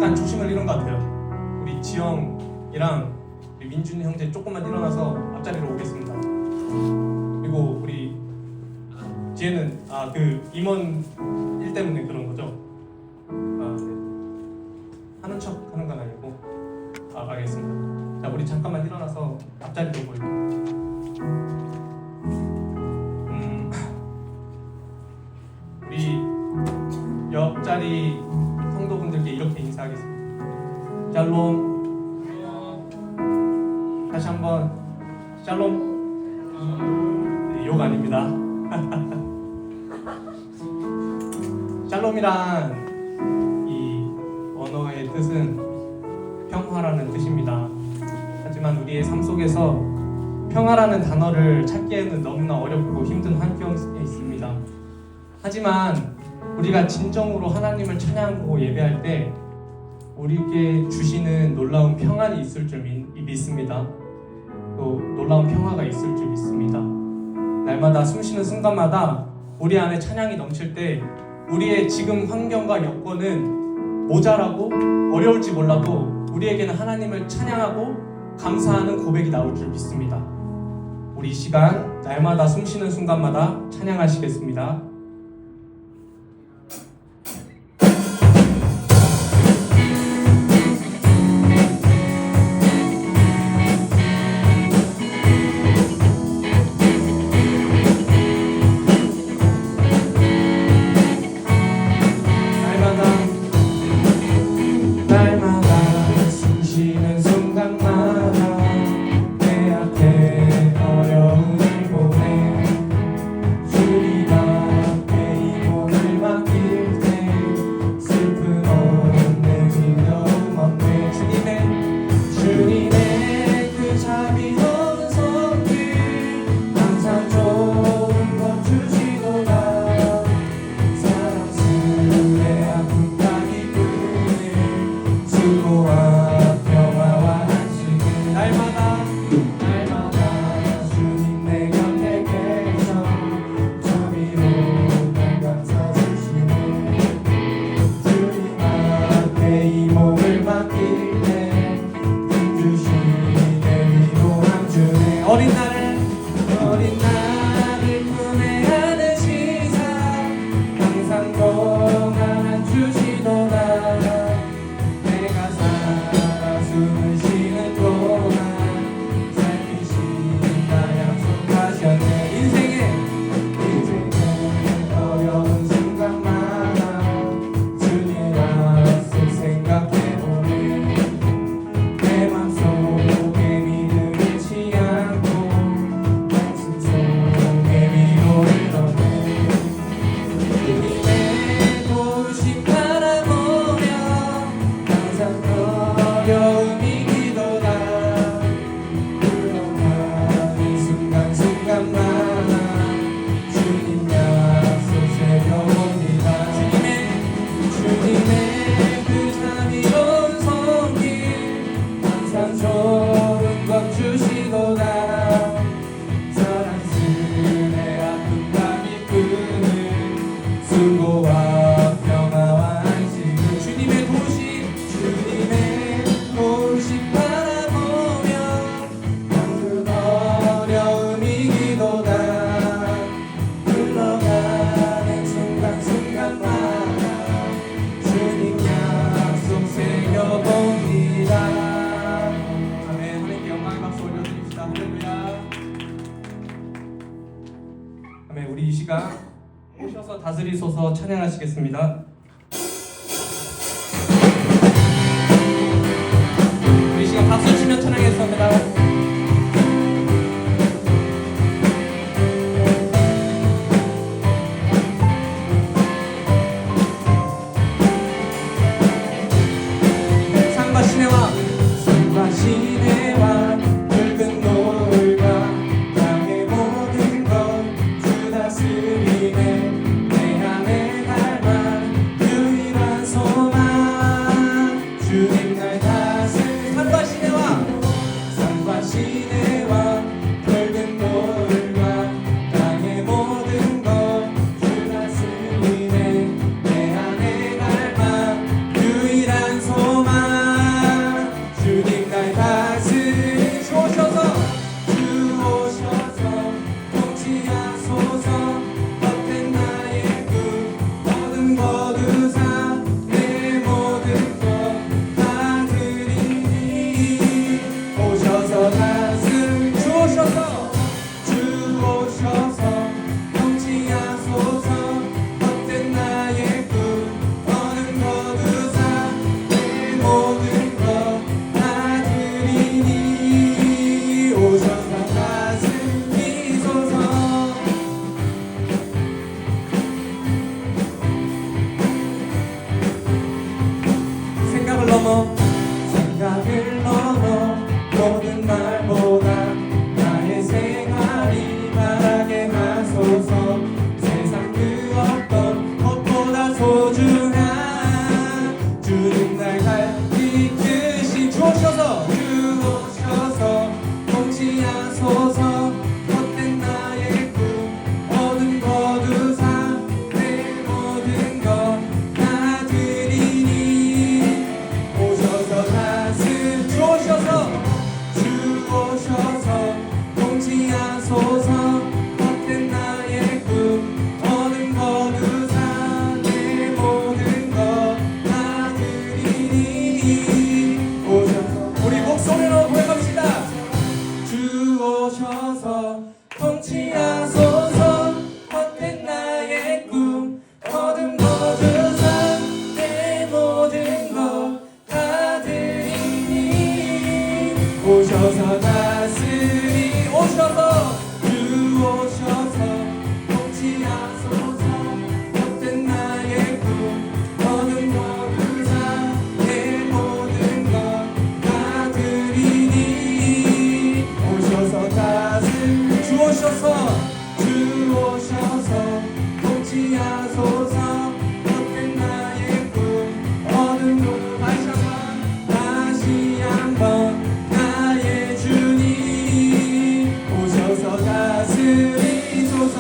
약간 초심을 잃은 것 같아요. 우리 지영이랑 우리 민준 형제 조금만 일어나서 앞자리로 오겠습니다. 그리고 우리 뒤에는 그 임원 일 때문에 그런 거죠? 네. 하는 척 하는 건 아니고 알겠습니다. 자, 우리 잠깐만 일어나서 앞자리로 보일게요. 우리 옆자리 성도분들께 이렇게 인사하겠습니다. 샬롬. 다시 한번 샬롬. 네, 욕 아닙니다. 샬롬이란 이 언어의 뜻은 평화라는 뜻입니다. 하지만 우리의 삶 속에서 평화라는 단어를 찾기에는 너무나 어렵고 힘든 환경에 있습니다. 하지만 우리가 진정으로 하나님을 찬양하고 예배할 때 우리에게 주시는 놀라운 평안이 있을 줄 믿습니다. 또 놀라운 평화가 있을 줄 믿습니다. 날마다 숨쉬는 순간마다 우리 안에 찬양이 넘칠 때 우리의 지금 환경과 여건은 모자라고 어려울지 몰라도 우리에게는 하나님을 찬양하고 감사하는 고백이 나올 줄 믿습니다. 우리 이 시간 날마다 숨쉬는 순간마다 찬양하시겠습니다. 우리 이 시간 오셔서 다스리소서 찬양하시겠습니다. 우리 이 시간 박수 치며 찬양했습니다. 내 안에 닮아 넘어 생각을 넘어 모든 말보다 나의 생활이 바라게 하소서. 세상 그 어떤 것보다 소중한 주는 날 갈 이끄신 주오셔서 통치하소서. 헛된 나의 꿈 모든 거두사 내 모든 것 다 드리니 오셔서 다스 주오셔서 통치하소서. 헛된 나의 꿈 모든 거두사 내 모든 것 다 드리니 오셔서. 우리 목소리로 고백합시다. 주 오셔서 통치하소서. 헛된 나의 꿈 모든 거두사 내 모든 것 다 드리니 오셔서 다스리 오셔서 주 오셔서 통치하소서. 헛된 나의 꿈 모든 거두사 내 모든 것 다 드리니 오셔서 다스리 주 오셔서 통치하소서. 헛된 나의 꿈 모든 것 다시 한번 나의 주님 오셔서 다스리소서.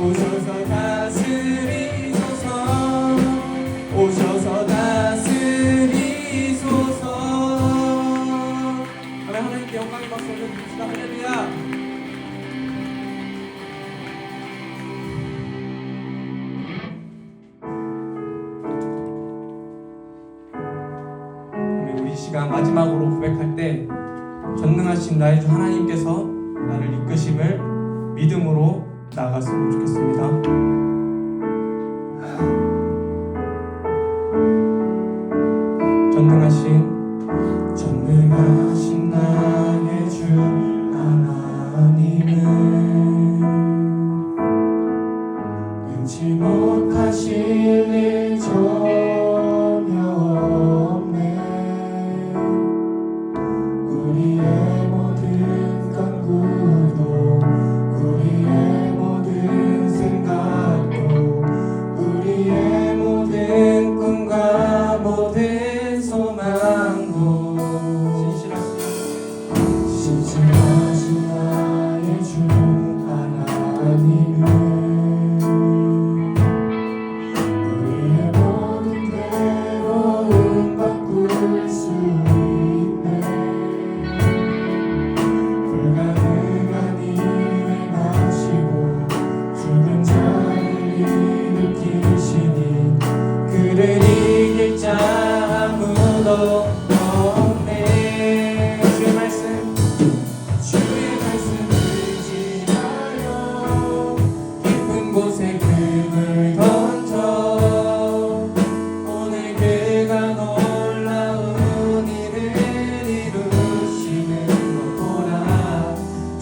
오셔서 다스리소서. 오셔서 다스리소서. 하나님께 영광의 박수 올려드립시다. 할렐루야. 우리 시간 마지막으로 고백할 때 전능하신 나의 주 하나님께서 나를 이끄심을 믿음으로 나아갔으면 좋겠습니다. 전능하신 나의 주 하나님은 능치 못하실 일 전혀 없네. 우리의 모든 간구도 우리의 모든 생각도 우리의 모든 꿈과 모든 소망도 신실하신 나의 주 하나님은 우리의 모든 괴로움 바꿀 수 있네. 불가능한 일을 하시고 죽은 자를 일으키시니 그를 이길 자 아무도 없네. 주의 말씀 의지하여 깊은 곳에 금을 던져 오늘 그가 놀라운 일을 이루시는 것 보라.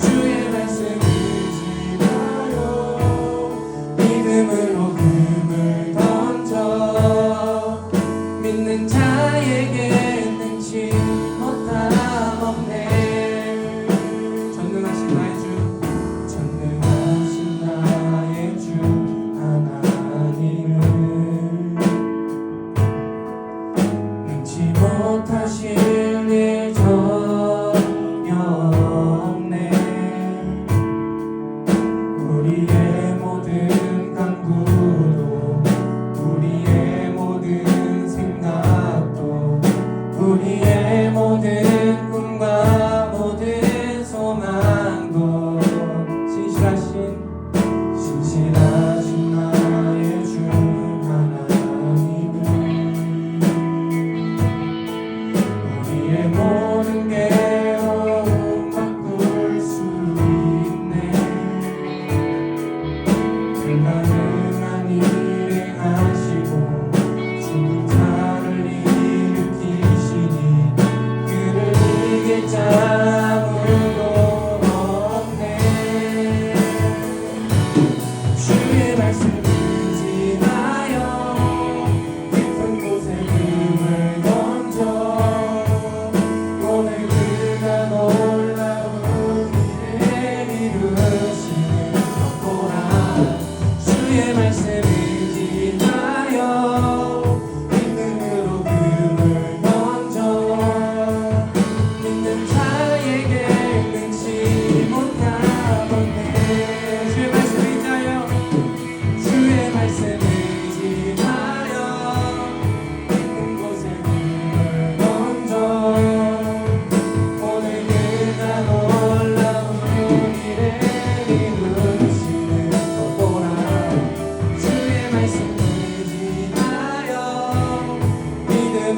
주의 말씀 의지하여 믿음으로 금을 던져 믿는 자에게 능치 못함 없네. 전능하신 나의 주 하나님은 능치 못하실 일 전혀 없네. 우리의 모든 간구도 우리의 모든 생각도 우리의 모든 꿈과 모든 소망도 신실하신 나의 주 하나님은 우리의 모든 괴로움 바꿀 수 있네. 불가능한 일을 하시고 죽은 자를 일으키시니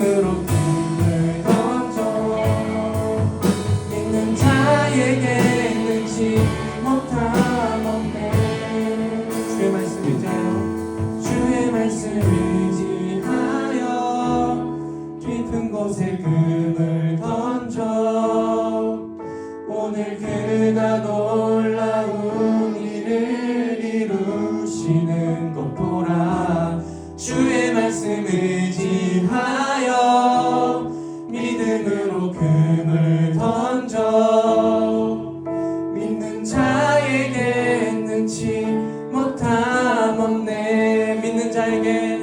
믿음으로 금을 던져 믿는 자에게 능치 못함 없네. 주의 말씀 의지하여 주의 말씀 의지하여 깊은 곳에 금을 던져 오늘 그가 놀라운 일을 이루시는 것 보라. 주의 말씀 의지하여 믿음으로 금을 던져 믿는 자에게 능치 못함 없네. 믿는 자에게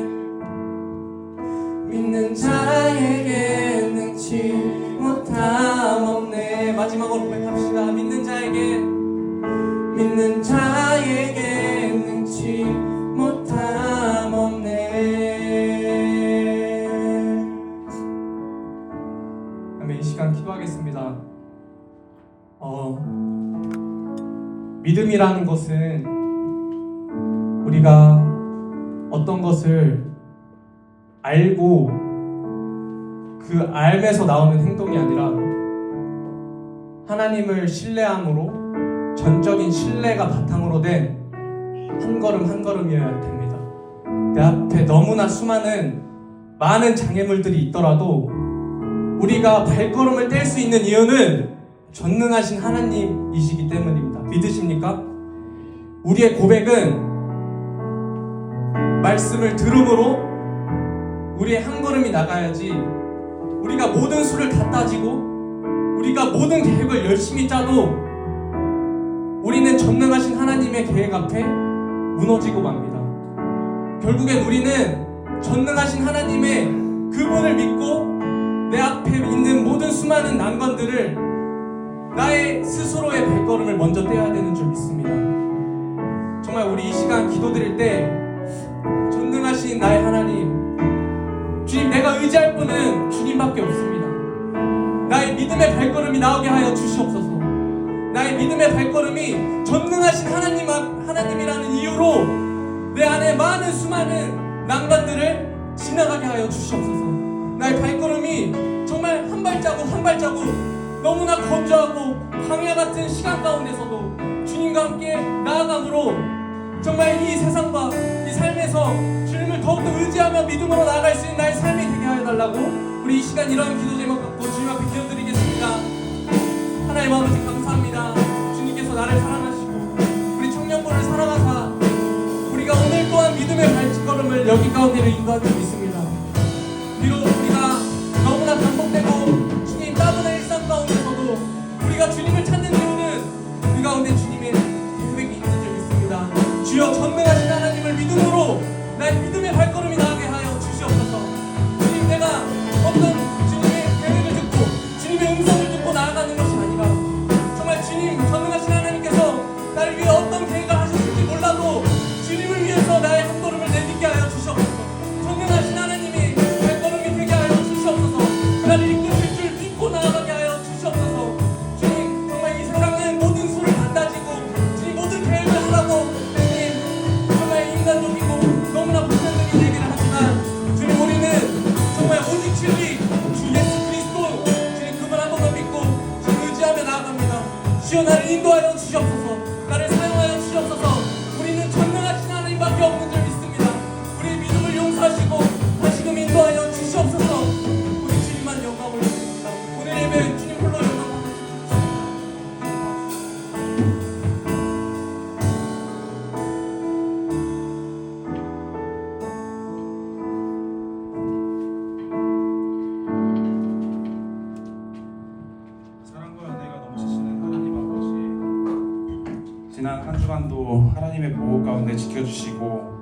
능치 못함 없네. 마지막으로 고백합시다. 믿는 자에게 능치 못함 없네. 아멘. 이 시간 기도하겠습니다. 믿음이라는 것은 우리가 어떤 것을 알고 그 알면서 나오는 행동이 아니라 하나님을 신뢰함으로 전적인 신뢰가 바탕으로 된 한 걸음 한 걸음이어야 됩니다. 내 앞에 너무나 많은 장애물들이 있더라도 우리가 발걸음을 뗄 수 있는 이유는 전능하신 하나님이시기 때문입니다. 믿으십니까? 우리의 고백은 말씀을 들음으로 우리의 한 걸음이 나가야지, 우리가 모든 수를 다 따지고 우리가 모든 계획을 열심히 짜도 우리는 전능하신 하나님의 계획 앞에 무너지고 맙니다. 결국엔 우리는 전능하신 하나님의 그분을 믿고 내 앞에 있는 모든 수많은 난관들을 나의 스스로의 발걸음을 먼저 떼야 되는 줄 믿습니다. 정말 우리 이 시간 기도드릴 때 전능하신 나의 하나님, 주님, 내가 의지할 분은 주님밖에 없습니다. 나의 믿음의 발걸음이 나오게 하여 주시옵소서. 나의 믿음의 발걸음이 전능하신 하나님이라는 이유로 내 안에 수많은 난관들을 지나가게 하여 주시옵소서. 나의 발걸음이 정말 한 발자국 너무나 건조하고 광야 같은 시간 가운데서도 주님과 함께 나아감으로 정말 이 세상과 이 삶에서 주님을 더욱더 의지하며 믿음으로 나아갈 수 있는 나의 삶이 되게 하여 달라고 우리 이 시간 이러한 기도 제목 갖고 주님 앞에 기도드리겠습니다. 하나님 아버지 감사합니다. 주님께서 나를 사랑하시고 우리 청년부를 사랑하사 우리가 오늘 또한 믿음의 발걸음을 여기 가운데로 인도할 줄 믿습니다. 비록 우리가 너무나 반복되고 주님 따분한 일상 가운데서도 우리가 주님을 찾는 이유는 그 가운데 주님의 계획이 있는 줄 믿습니다. 주여, 전능하신 하나님을 믿음으로 나의 믿음의 발걸음이 나가게 하여 주시옵소서. 주님, 내가 어떤 주님의 계획을 듣고 주님의 음성을 듣고 나아가는 것이 아니라 정말 주님, 전능하신 하나님께서 나를 위해 어떤 계획을 하셨을지 몰라도 주님을 위해서 나의 한 걸음을 내딛게 하여 주시옵소서. 전능하신 하나님이 발걸음이 되게 하여 주시옵소서. 나를 이끄실 줄 믿고 나아가게 하여 주시옵소서. 주님, 정말 이 세상은 모든 수를 다 따지고 주님 모든 계획을 하라고 주님 정말 인간적이고 너무나 불편적인 얘기를 하지만 주님, 우리는 정말 오직 진리 주 예수 그리스도 주님 그분 한 번만 믿고 주님 의지하며 나아갑니다. 주여, 나를 인도하여 주시옵소서. 나를 사용하여 주시옵소서. 우리는 전능하신 하나님밖에 없는 줄 믿습니다. 우리의 믿음을 용서하시고 다시금 인도하여 주시옵소서. 우리 주님만 영광 올려드립니다. 오늘 예배 주님 홀로 영광 올려드립니다. 사랑과 은혜가 넘치시는 하나님 아버지, 지난 한 주간도 하나님의 보호 가운데 지켜주시고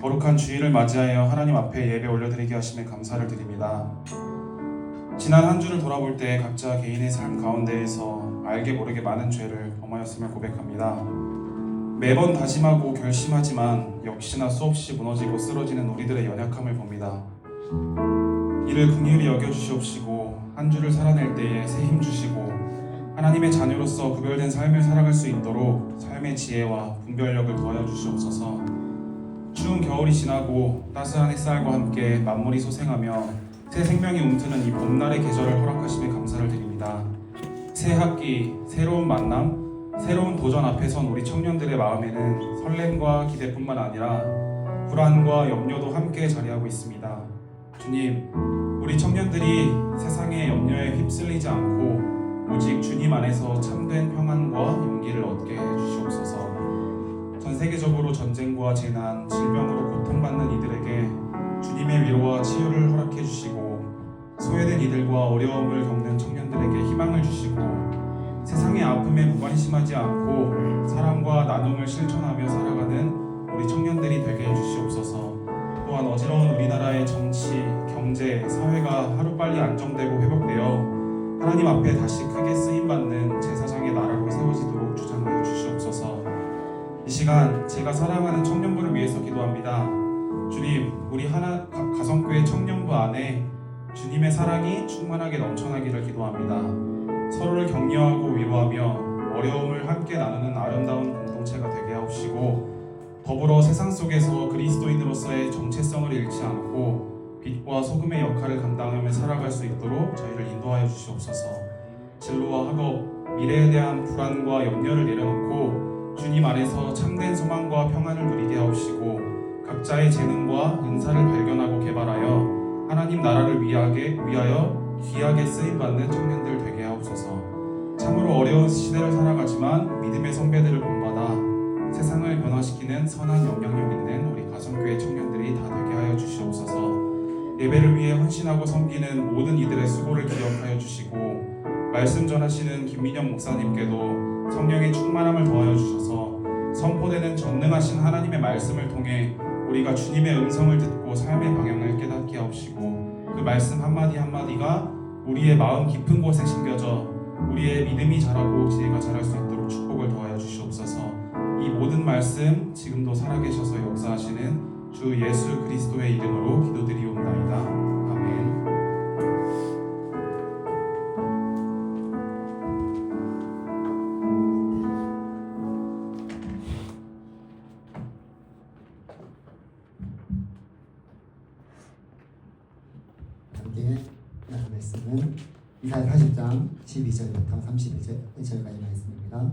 거룩한 주일을 맞이하여 하나님 앞에 예배 올려드리게 하심에 감사를 드립니다. 지난 한 주를 돌아볼 때 각자 개인의 삶 가운데에서 알게 모르게 많은 죄를 범하였음을 고백합니다. 매번 다짐하고 결심하지만 역시나 수없이 무너지고 쓰러지는 우리들의 연약함을 봅니다. 이를 긍휼히 여겨주시옵시고 한 주를 살아낼 때에 새 힘 주시고 하나님의 자녀로서 구별된 삶을 살아갈 수 있도록 삶의 지혜와 분별력을 더하여 주시옵소서. 추운 겨울이 지나고 따스한 햇살과 함께 만물이 소생하며 새 생명이 움트는 이 봄날의 계절을 허락하심에 감사를 드립니다. 새 학기, 새로운 만남, 새로운 도전 앞에 선 우리 청년들의 마음에는 설렘과 기대뿐만 아니라 불안과 염려도 함께 자리하고 있습니다. 주님, 우리 청년들이 세상의 염려에 휩쓸리지 않고 오직 주님 안에서 참된 평안과 용기를 얻게 해주시옵소서. 전 세계적으로 전쟁과 재난, 질병으로 고통받는 이들에게 주님의 위로와 치유를 허락해 주시고 소외된 이들과 어려움을 겪는 청년들에게 희망을 주시고 세상의 아픔에 무관심하지 않고 사랑과 나눔을 실천하며 살아가는 우리 청년들이 되게 해주시옵소서. 또한 어지러운 우리나라의 정치, 경제, 사회가 하루빨리 안정되고 회복되어 하나님 앞에 다시 크게 쓰임받는 제사장의 나라로 세워지도록 주장하여 주시옵소서. 이 시간 제가 사랑하는 청년부를 위해서 기도합니다. 주님, 우리 가성교회 청년부 안에 주님의 사랑이 충만하게 넘쳐나기를 기도합니다. 서로를 격려하고 위로하며 어려움을 함께 나누는 아름다운 공동체가 되게 하옵시고 더불어 세상 속에서 그리스도인으로서의 정체성을 잃지 않고 빛과 소금의 역할을 감당하며 살아갈 수 있도록 저희를 인도하여 주시옵소서. 진로와 학업, 미래에 대한 불안과 염려를 내려놓고 주님 안에서 참된 소망과 평안을 누리게 하옵시고 각자의 재능과 은사를 발견하고 개발하여 하나님 나라를 위하여 귀하게 쓰임받는 청년들 되게 하옵소서. 참으로 어려운 시대를 살아가지만 믿음의 선배들을 본받아 세상을 변화시키는 선한 영향력 있는 우리 가성교회 청년들이 다 되게 하여 주시옵소서. 예배를 위해 헌신하고 섬기는 모든 이들의 수고를 기억하여 주시고 말씀 전하시는 김민영 목사님께도 성령의 충만함을 더하여 주셔서 선포되는 전능하신 하나님의 말씀을 통해 우리가 주님의 음성을 듣고 삶의 방향을 깨닫게 하옵시고 그 말씀 한마디 한마디가 우리의 마음 깊은 곳에 심겨져 우리의 믿음이 자라고 지혜가 자랄 수 있도록 축복을 더하여 주시옵소서. 이 모든 말씀 지금도 살아계셔서 역사하시는 주 예수 그리스도의 이름으로 기도드리옵나이다. 아멘. 함께 나눌 말씀은 이사야 40장 12절부터 31절까지 말씀입니다.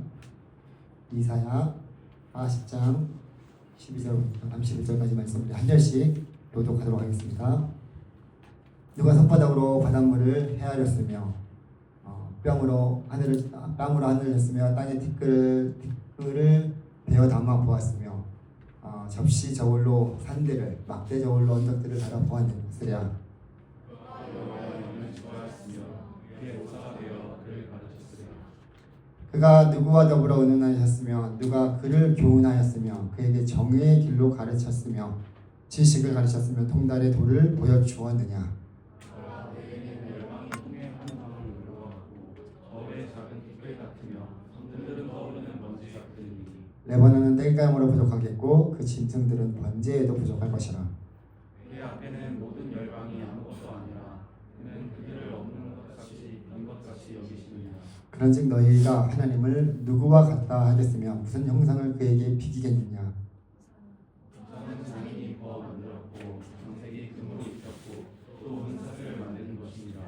이사야 40장 12절부터 31절까지 말씀을 한 절씩 교독하도록 하겠습니다. 누가 손바닥으로 바닷물을 헤아렸으며 뺨으로 하늘을 렸으며 땅에 티끌을 베어 담아 보았으며 접시 저울로 산들을 막대 저울로 언덕들을 달아 보았느니라. 그가 누구와 더불어 의논하셨으며 누가 그를 교훈하였으며 그에게 정의의 길로 가르쳤으며 지식을 가르쳤으며 통달의 도를 보여주었느냐. 레바논은 땔감으로 부족하겠고 그 짐승들은 번제에도 부족할 것이라. 그의 앞에는 모든 열방이 아무것도 아니라 그는 그들을 없는 것 같이 있는 것 같이 여기시느냐. 그런즉 너희가 하나님을 누구와 같다 하겠으며 무슨 형상을 그에게 비기겠느냐. 저는 장인이 부어 만들었고 정색이 금으로 입혔고 또 은사를 만드는 것이니라.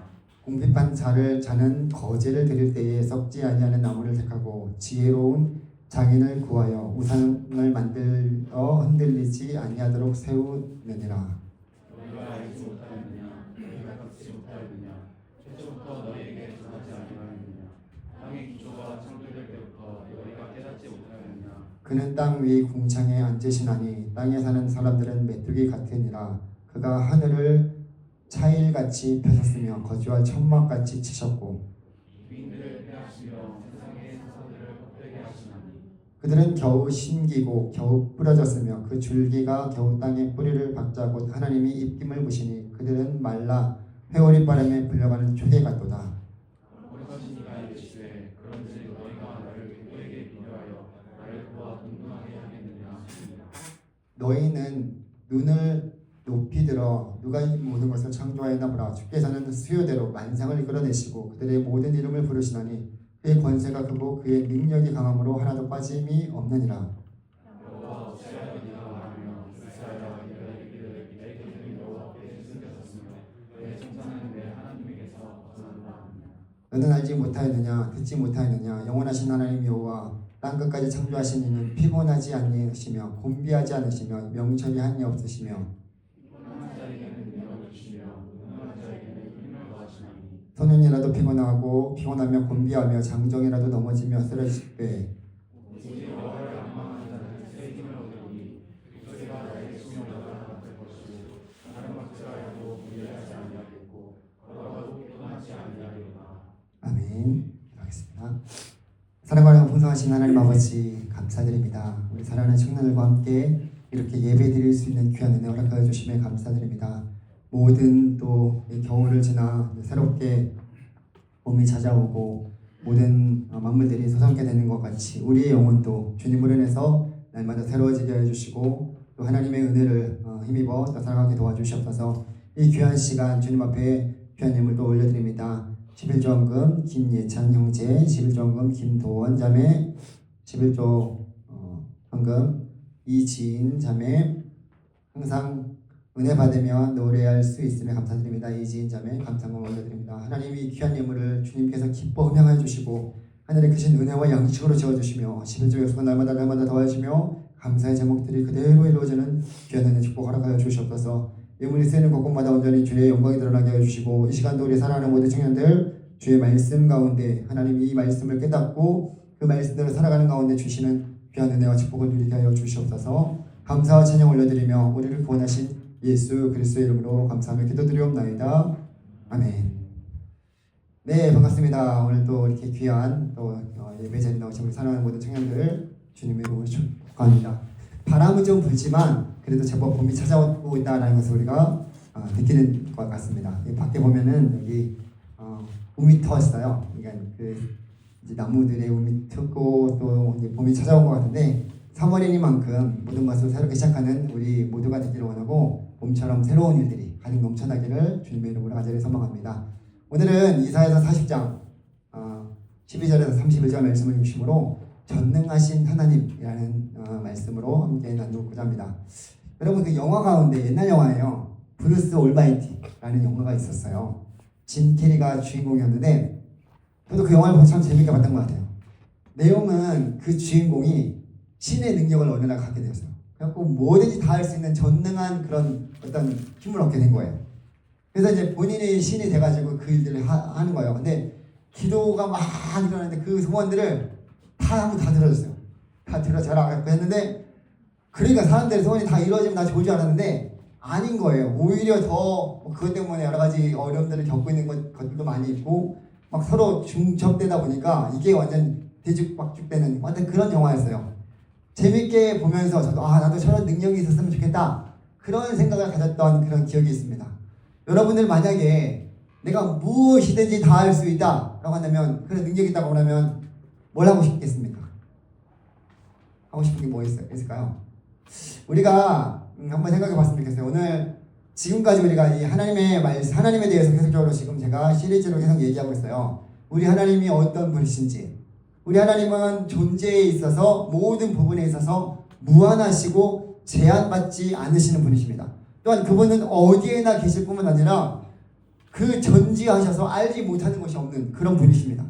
궁핍한 자는 거제를 드릴 때에 썩지 아니하는 나무를 택하고 지혜로운 장인을 구하여 우상을 만들어 흔들리지 아니하도록 세우느니라. 너희가 알지 못하였느냐? 너희가 듣지 못하였느냐? 최초부터 너희에게 전하지 아니하였느냐? 땅의 기초가 창조될 때부터 너희가 깨닫지 못하였느냐? 그는 땅 위 궁창에 앉으시나니 땅에 사는 사람들은 메뚜기 같으니라. 그가 하늘을 차일같이 펴셨으며 거지와 천막같이 치셨고 위인들을 폐하시며 세상의 사서들을 헛되게 하시나니 그들은 겨우 심기고 겨우 뿌려졌으며 그 줄기가 겨우 땅에 뿌리를 박자 곧 하나님이 입김을 부시니 그들은 말라 회오리 바람에 불려가는 초계 같도다. 어리석은 이가 이르시되 그런즉 너희가 나를 누구에게 비교하여 나를 그와 동등하게 하겠느냐 하시니라. 너희는 눈을 높이 들어 누가 이 모든 것을 창조하였나 보라. 주께서는 수요대로 만상을 이끌어내시고 그들의 모든 이름을 부르시나니 그의 권세가 크고 그의 능력이 강함으로 하나도 빠짐이 없느니라. 여호와 어찌하여 네가 말하며 불사하여 네가 이르기를 내 기준이 여호와께 숨겨졌으며 내 청산이 너는 알지 못하였느냐 듣지 못하였느냐 영원하신 하나님 여호와 땅 끝까지 창조하신 이는 피곤하지 않으시며 곤비하지 않으시며 명철이 한이 없으시며 소년이라도 피곤하며 곤비하며 장정이라도 넘어지며 쓰러질 때 아멘. 하겠습니다. 사랑하는 풍성하신 하나님 아버지 감사드립니다. 우리 사랑하는 청년들과 함께 이렇게 예배 드릴 수 있는 귀한 은혜 허락하여 주심에 감사드립니다. 모든 또 이 겨울을 지나 새롭게 봄이 찾아오고 모든 만물들이 솟아게 되는 것 같이 우리의 영혼도 주님으로 인해서 날마다 새로워지게 해주시고 또 하나님의 은혜를 힘입어 또 살아가게 도와주시옵소서. 이 귀한 시간 주님 앞에 귀한 예물도 올려드립니다. 11조원금 김예찬 형제, 11조원금 김도원 자매, 11조 헌금 이지인 자매, 항상 은혜 받으며 노래할 수 있음에 감사드립니다. 이지인 자매 감사금 올려드립니다. 하나님이 이 귀한 예물을 주님께서 기뻐 흠양하여 주시고 하늘의 크신 은혜와 양식으로 채워주시며 11조 약속은 날마다 더하시며 감사의 제목들이 그대로 이루어지는 귀한 은혜 축복 허락하여 주시옵소서. 예물이 쓰이는 곳곳마다 온전히 주의 영광이 드러나게 하여 주시고 이 시간도 우리 사랑하는 모든 청년들 주의 말씀 가운데 하나님이 이 말씀을 깨닫고 그 말씀대로 살아가는 가운데 주시는 귀한 은혜와 축복을 누리게 하여 주시옵소서. 감사와 찬양 올려드리며 우리를 구원하신 예수 그리스도의 이름으로 감사하며 기도드리옵나이다. 아멘. 네, 반갑습니다. 오늘 또 이렇게 귀한 또 예배 자리에 나오신 우리 사랑하는 모든 청년들 주님의 이름으로 축복합니다. 바람은 좀 불지만 그래도 제법 봄이 찾아오고 있다는 것을 우리가 느끼는 것 같습니다. 밖에 보면은 여기 움이 터졌어요. 그러니까 그 이제 나무들의 움이 트고 또 이제 봄이 찾아온 것 같은데 3월이니만큼 모든 것을 새롭게 시작하는 우리 모두가 되기를 원하고 봄처럼 새로운 일들이 가득 넘쳐나기를 주님의 이름으로 간절히 소망합니다. 오늘은 이사야서 40장 12절에서 31절 말씀을 중심으로 전능하신 하나님이라는 말씀으로 함께 나누고자 합니다. 여러분 그 영화 가운데 옛날 영화예요. 브루스 올바이티라는 영화가 있었어요. 짐 캐리가 주인공이었는데 저도 그 영화를 보고 참 재밌게 봤던 것 같아요. 내용은 그 주인공이 신의 능력을 어느 날 갖게 되었어요. 그래서 뭐든지 다 할 수 있는 전능한 그런 어떤 힘을 얻게 된 거예요. 그래서 이제 본인이 신이 돼가지고 그 일들을 하는 거예요. 근데 기도가 막 일어나는데 그 소원들을 다 들어줬어요. 다 들어줘라고 했는데 그러니까 사람들의 소원이 다 이루어지면 다 좋을 줄 알았는데 아닌 거예요. 오히려 더 그것 때문에 여러 가지 어려움들을 겪고 있는 것들도 많이 있고 막 서로 중첩되다 보니까 이게 완전 뒤죽박죽되는 완전 그런 영화였어요. 재밌게 보면서 저도 나도 저런 능력이 있었으면 좋겠다 그런 생각을 가졌던 그런 기억이 있습니다. 여러분들 만약에 내가 무엇이든지 다 할 수 있다 라고 한다면 그런 능력이 있다고 하면 뭘 하고 싶겠습니까? 하고 싶은 게 뭐 있을까요? 우리가 한번 생각해 봤으면 좋겠어요. 오늘 지금까지 우리가 이 하나님에 대해서 계속적으로 지금 제가 시리즈로 계속 얘기하고 있어요. 우리 하나님이 어떤 분이신지, 우리 하나님은 존재에 있어서 모든 부분에 있어서 무한하시고 제한받지 않으시는 분이십니다. 또한 그분은 어디에나 계실 뿐만 아니라 그 전지하셔서 알지 못하는 것이 없는 그런 분이십니다.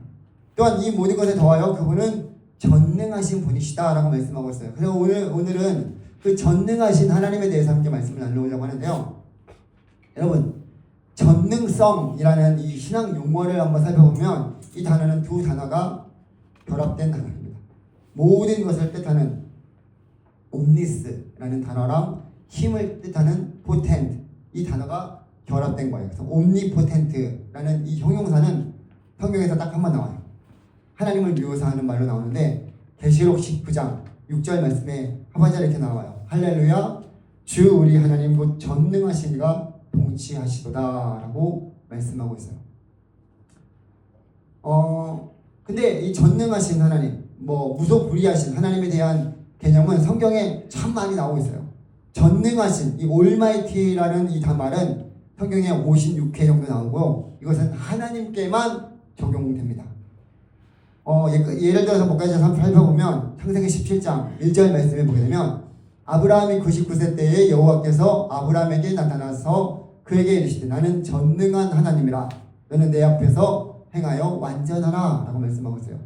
또한 이 모든 것에 더하여 그분은 전능하신 분이시다라고 말씀하고 있어요. 그래서 오늘은 그 전능하신 하나님에 대해서 함께 말씀을 나누려고 하는데요. 여러분, 전능성이라는 이 신앙 용어를 한번 살펴보면 이 단어는 두 단어가 결합된 단어입니다. 모든 것을 뜻하는 옴니스라는 단어랑 힘을 뜻하는 포텐트 이 단어가 결합된 거예요. 그래서 옴니포텐트라는 이 형용사는 성경에서 딱 한 번 나와요. 하나님을 묘사하는 말로 나오는데 계시록 19장 6절 말씀에 하반절에 이렇게 나와요. 할렐루야 주 우리 하나님 곧 전능하신 이가 통치하시도다 라고 말씀하고 있어요. 근데 이 전능하신 하나님 무소불위하신 하나님에 대한 개념은 성경에 참 많이 나오고 있어요. 전능하신 이 올마이티라는 이 말은 성경에 56회 정도 나오고요. 이것은 하나님께만 적용됩니다. 예를 들어서 목까지 살펴보면 창세기 17장 1절 말씀에 보게 되면 아브라함이 99세 때에 여호와께서 아브라함에게 나타나서 그에게 이르시되 나는 전능한 하나님이라 너는 내 앞에서 행하여 완전하라 라고 말씀하고 있어요.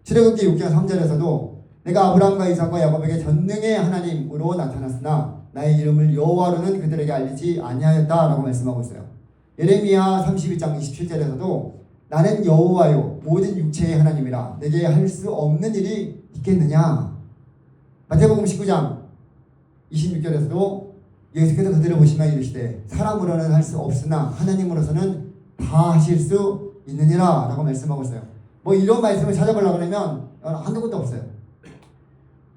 출애굽기 6장 3절에서도 내가 아브라함과 이삭과 야곱에게 전능의 하나님으로 나타났으나 나의 이름을 여호와로는 그들에게 알리지 아니하였다 라고 말씀하고 있어요. 예레미야 32장 27절에서도 나는 여호와요 모든 육체의 하나님이라 내게 할 수 없는 일이 있겠느냐. 마태복음 19장 26절에서도 예수께서 그들을 보시며 이르시되 사람으로는 할 수 없으나 하나님으로서는 다 하실 수 있느니라 라고 말씀하고 있어요. 뭐 이런 말씀을 찾아보려고 하면 한두 곳도 없어요.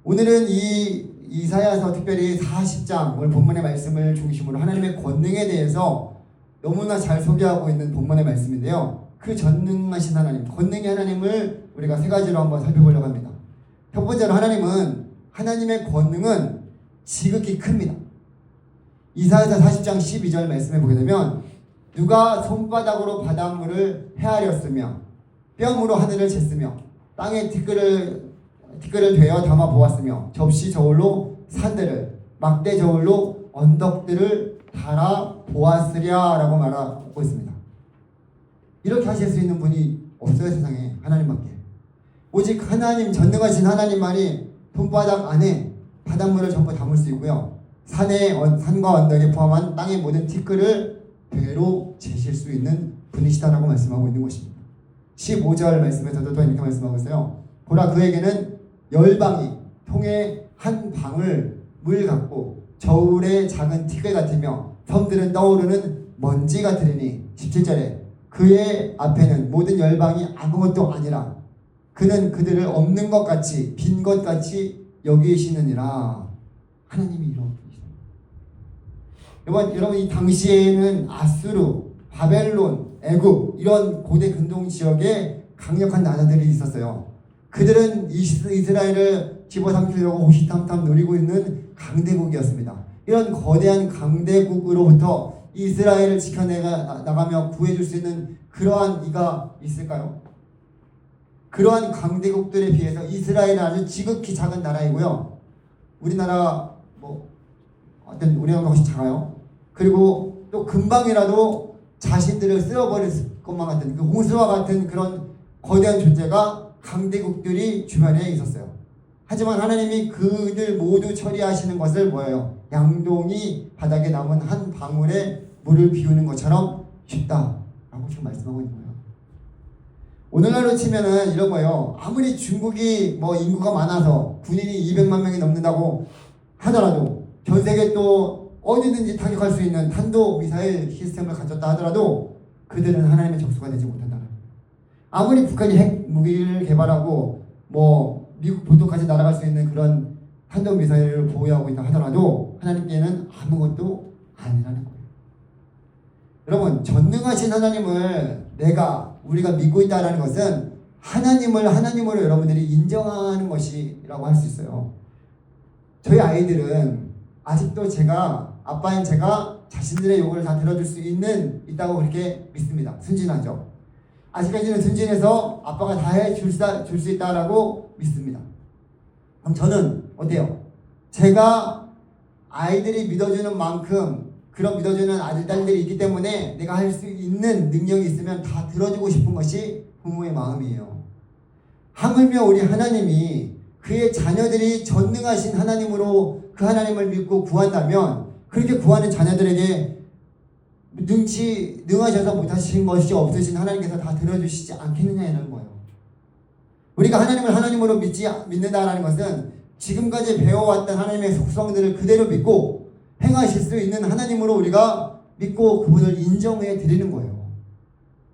오늘은 이 이사야서 특별히 40장 오늘 본문의 말씀을 중심으로 하나님의 권능에 대해서 너무나 잘 소개하고 있는 본문의 말씀인데요. 그 전능하신 하나님, 권능의 하나님을 우리가 세 가지로 한번 살펴보려고 합니다. 첫 번째로 하나님의 권능은 지극히 큽니다. 이사야서 40장 12절 말씀해 보게 되면 누가 손바닥으로 바닷물을 헤아렸으며 뼘으로 하늘을 쟀으며 땅에 티끌을 되어 담아 보았으며 접시 저울로 산들을 막대 저울로 언덕들을 달아 보았으랴 라고 말하고 있습니다. 이렇게 하실 수 있는 분이 없어요. 세상에 하나님밖에. 오직 하나님, 전능하신 하나님만이 손바닥 안에 바닷물을 전부 담을 수 있고요. 산과 언덕에 포함한 땅의 모든 티끌을 배로 재실 수 있는 분이시다라고 말씀하고 있는 것입니다. 15절 말씀에서도 또 이렇게 말씀하고 있어요. 보라 그에게는 열방이 통에 한 방울 물 같고 저울의 작은 티끌 같으며 섬들은 떠오르는 먼지 같으리니 17절에 그의 앞에는 모든 열방이 아무것도 아니라 그는 그들을 없는 것 같이 빈 것 같이 여기시느니라. 하나님이 이런 분이십니다. 여러분 이 당시에는 아수르, 바벨론, 애굽 이런 고대 근동 지역에 강력한 나라들이 있었어요. 그들은 이스라엘을 집어삼키려고 호시탐탐 노리고 있는 강대국이었습니다. 이런 거대한 강대국으로부터 이스라엘을 지켜나가며 구해줄 수 있는 그러한 이가 있을까요? 그러한 강대국들에 비해서 이스라엘은 아주 지극히 작은 나라이고요. 우리나라 우리나라가 훨씬 작아요. 그리고 또 금방이라도 자신들을 쓸어버릴 것만 같은 그 홍수와 같은 그런 거대한 존재가 강대국들이 주변에 있었어요. 하지만 하나님이 그들 모두 처리하시는 것을 뭐예요? 양동이 바닥에 남은 한 방울에 물을 비우는 것처럼 쉽다라고 지금 말씀하고 있는 거예요. 오늘날로 치면은 이런 거예요. 아무리 중국이 인구가 많아서 군인이 200만 명이 넘는다고 하더라도 전 세계 또 어디든지 타격할 수 있는 탄도 미사일 시스템을 갖췄다 하더라도 그들은 하나님의 적수가 되지 못한다는 거예요. 아무리 북한이 핵 무기를 개발하고 미국 본토까지 날아갈 수 있는 그런 탄도 미사일을 보유하고 있다 하더라도 하나님께는 아무것도 아니라는 거예요. 여러분 전능하신 하나님을 우리가 믿고 있다는 것은 하나님을 하나님으로 여러분들이 인정하는 것이라고 할 수 있어요. 저희 아이들은 아직도 아빠인 제가 자신들의 요구를 다 들어줄 수 있다고 그렇게 믿습니다. 순진하죠. 아직까지는 순진해서 아빠가 다 해줄 수 있다라고 믿습니다. 그럼 저는 어때요? 제가 아이들이 믿어주는 만큼 그런 믿어주는 아들, 딸들이 있기 때문에 내가 할 수 있는 능력이 있으면 다 들어주고 싶은 것이 부모의 마음이에요. 하물며 우리 하나님이 그의 자녀들이 전능하신 하나님으로 그 하나님을 믿고 구한다면 그렇게 구하는 자녀들에게 능하셔서 못하신 것이 없으신 하나님께서 다 들어주시지 않겠느냐는 거예요. 우리가 하나님을 하나님으로 믿는다라는 것은 지금까지 배워왔던 하나님의 속성들을 그대로 믿고 행하실 수 있는 하나님으로 우리가 믿고 그분을 인정해 드리는 거예요.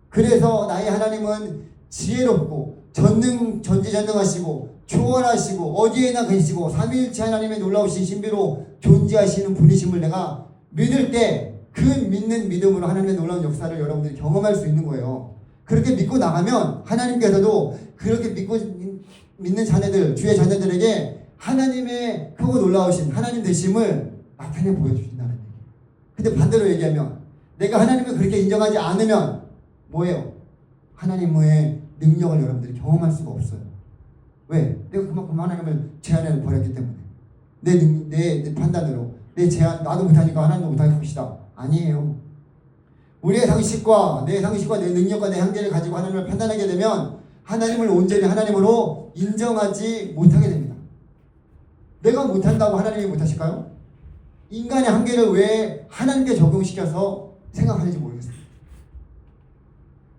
그래서 나의 하나님은 지혜롭고 전지전능하시고 초월하시고 어디에나 계시고 삼위일체 하나님의 놀라우신 신비로 존재하시는 분이심을 내가 믿을 때 그 믿는 믿음으로 하나님의 놀라운 역사를 여러분들이 경험할 수 있는 거예요. 그렇게 믿고 나가면 하나님께서도 그렇게 믿는 자녀들, 주의 자녀들에게 하나님의 크고 놀라우신 하나님 되심을 나타내 보여주신다는 얘기예요. 근데 반대로 얘기하면 내가 하나님을 그렇게 인정하지 않으면 뭐예요? 하나님의 능력을 여러분들이 경험할 수가 없어요. 왜? 내가 그만큼 하나님을 제한해 버렸기 때문에 내 판단으로 내 제한 나도 못하니까 하나님도 못하게 합시다. 아니에요. 우리의 상식과 내 능력과 내 한계를 가지고 하나님을 판단하게 되면 하나님을 온전히 하나님으로 인정하지 못하게 됩니다. 내가 못한다고 하나님이 못하실까요? 인간의 한계를 왜 하나님께 적용시켜서 생각하는지 모르겠어요.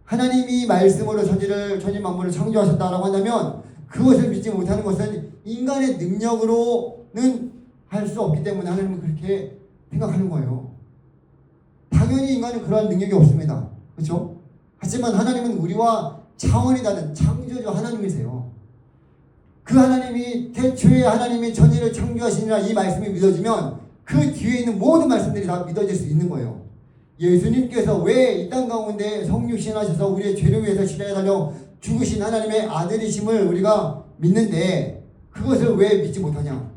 하나님이 말씀으로 천지 만물을 창조하셨다라고 한다면 그것을 믿지 못하는 것은 인간의 능력으로는 할 수 없기 때문에 하나님은 그렇게 생각하는 거예요. 당연히 인간은 그러한 능력이 없습니다. 그렇죠? 하지만 하나님은 우리와 차원이 다른 창조주 하나님이세요. 그 하나님이 태초에 하나님이 천지를 창조하시니라 이 말씀이 믿어지면 그 뒤에 있는 모든 말씀들이 다 믿어질 수 있는 거예요. 예수님께서 왜 이 땅 가운데 성육신하셔서 우리의 죄를 위해서 십자가에 달려 죽으신 하나님의 아들이심을 우리가 믿는데 그것을 왜 믿지 못하냐?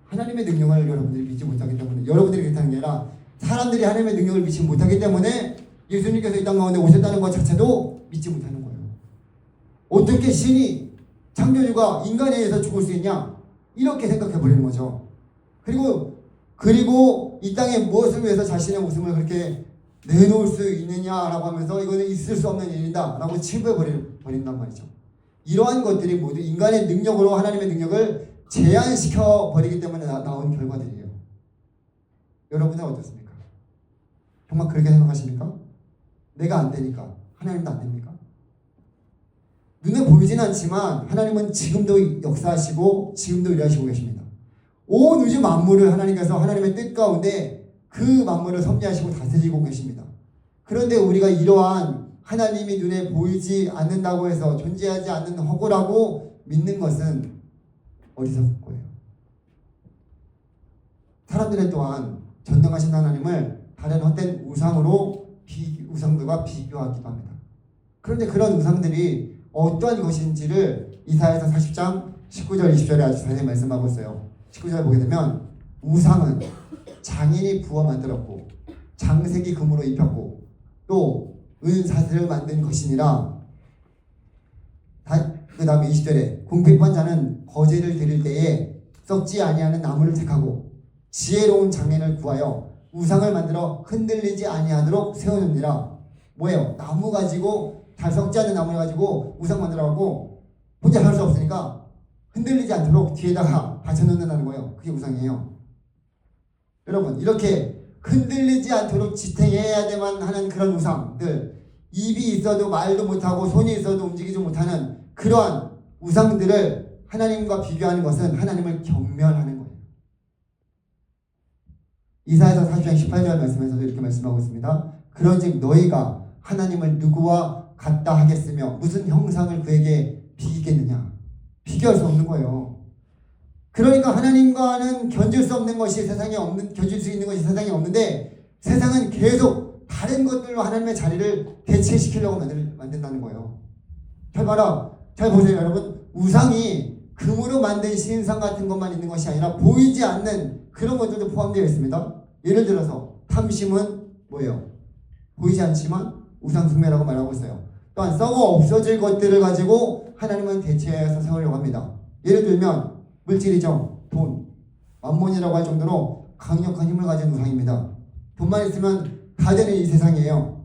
하나님의 능력을 여러분들이 믿지 못하기 때문에, 여러분들이 그렇다는 게 아니라 사람들이 하나님의 능력을 믿지 못하기 때문에 예수님께서 이 땅 가운데 오셨다는 것 자체도 믿지 못하는 거예요. 어떻게 신이 창조주가 인간에 의해서 죽을 수 있냐? 이렇게 생각해 버리는 거죠. 그리고 이 땅에 무엇을 위해서 자신의 목숨을 그렇게 내놓을 수 있느냐라고 하면서 이거는 있을 수 없는 일이다 라고 치부해 버린단 말이죠. 이러한 것들이 모두 인간의 능력으로 하나님의 능력을 제한시켜 버리기 때문에 나온 결과들이에요. 여러분은 어떻습니까? 정말 그렇게 생각하십니까? 내가 안 되니까 하나님도 안 됩니까? 눈에 보이진 않지만 하나님은 지금도 역사하시고 지금도 일하시고 계십니다. 온 우주 만물을 하나님께서 하나님의 뜻 가운데 그 만물을 섭리하시고 다스리고 계십니다. 그런데 우리가 이러한 하나님이 눈에 보이지 않는다고 해서 존재하지 않는 허구라고 믿는 것은 어리석은 거예요. 사람들은 또한 전능하신 하나님을 다른 헛된 우상들과 비교하기도 합니다. 그런데 그런 우상들이 어떠한 것인지를 이사야서 40장 19절 20절에 아주 자세히 말씀하고 있어요. 19절 보게 되면 우상은 장인이 부어 만들었고 장색이 금으로 입혔고 또 은사슬을 만든 것이니라. 그 다음에 20절에 궁핍한 자는 거제를 드릴 때에 썩지 아니하는 나무를 택하고 지혜로운 장인을 구하여 우상을 만들어 흔들리지 아니하도록 세우느니라. 뭐예요? 나무 가지고 잘 썩지 않는 나무를 가지고 우상 만들어갖고 혼자 살 수 없으니까 흔들리지 않도록 뒤에다가 받쳐놓는다는 거예요. 그게 우상이에요. 여러분, 이렇게 흔들리지 않도록 지탱해야만 하는 그런 우상들, 입이 있어도 말도 못하고 손이 있어도 움직이지 못하는 그러한 우상들을 하나님과 비교하는 것은 하나님을 경멸하는 거예요. 이사야서 40장 18절 말씀에서도 이렇게 말씀하고 있습니다. 그런즉 너희가 하나님을 누구와 같다 하겠으며 무슨 형상을 그에게 비기겠느냐? 비교할 수 없는 거예요. 그러니까 하나님과는 견줄 수 없는 것이 견줄 수 있는 것이 세상에 없는데 세상은 계속 다른 것들로 하나님의 자리를 대체시키려고 만든다는 거예요. 잘 보세요, 여러분. 우상이 금으로 만든 신상 같은 것만 있는 것이 아니라 보이지 않는 그런 것들도 포함되어 있습니다. 예를 들어서 탐심은 뭐예요? 보이지 않지만 우상 숭배라고 말하고 있어요. 또한 썩어 없어질 것들을 가지고 하나님은 대체해서 세우려고 합니다. 예를 들면 물질이죠. 돈, 만몬이라고 할 정도로 강력한 힘을 가진 우상입니다. 돈만 있으면 다 되는 이 세상이에요.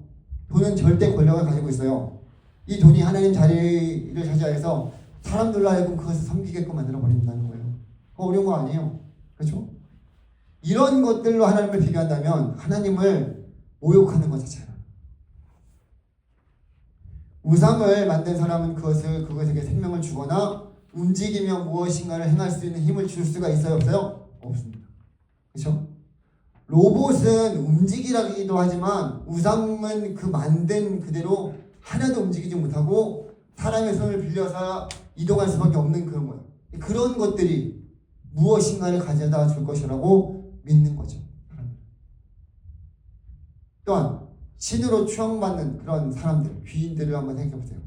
돈은 절대 권력을 가지고 있어요. 이 돈이 하나님 자리를 차지해서 사람들로 하여금 그것을 섬기게끔 만들어 버린다는 거예요. 그거 어려운 거 아니에요. 그렇죠? 이런 것들로 하나님을 비교한다면 하나님을 모욕하는 것 자체예요. 우상을 만든 사람은 그것에게 생명을 주거나 움직이며 무엇인가를 행할 수 있는 힘을 줄 수가 있어요? 없어요? 없습니다. 그렇죠? 로봇은 움직이라기도 하지만 우상은 그 만든 그대로 하나도 움직이지 못하고 사람의 손을 빌려서 이동할 수밖에 없는 그런 거예요. 그런 것들이 무엇인가를 가져다 줄 것이라고 믿는 거죠. 또한 신으로 추앙받는 그런 사람들, 귀인들을 한번 생각해 보세요.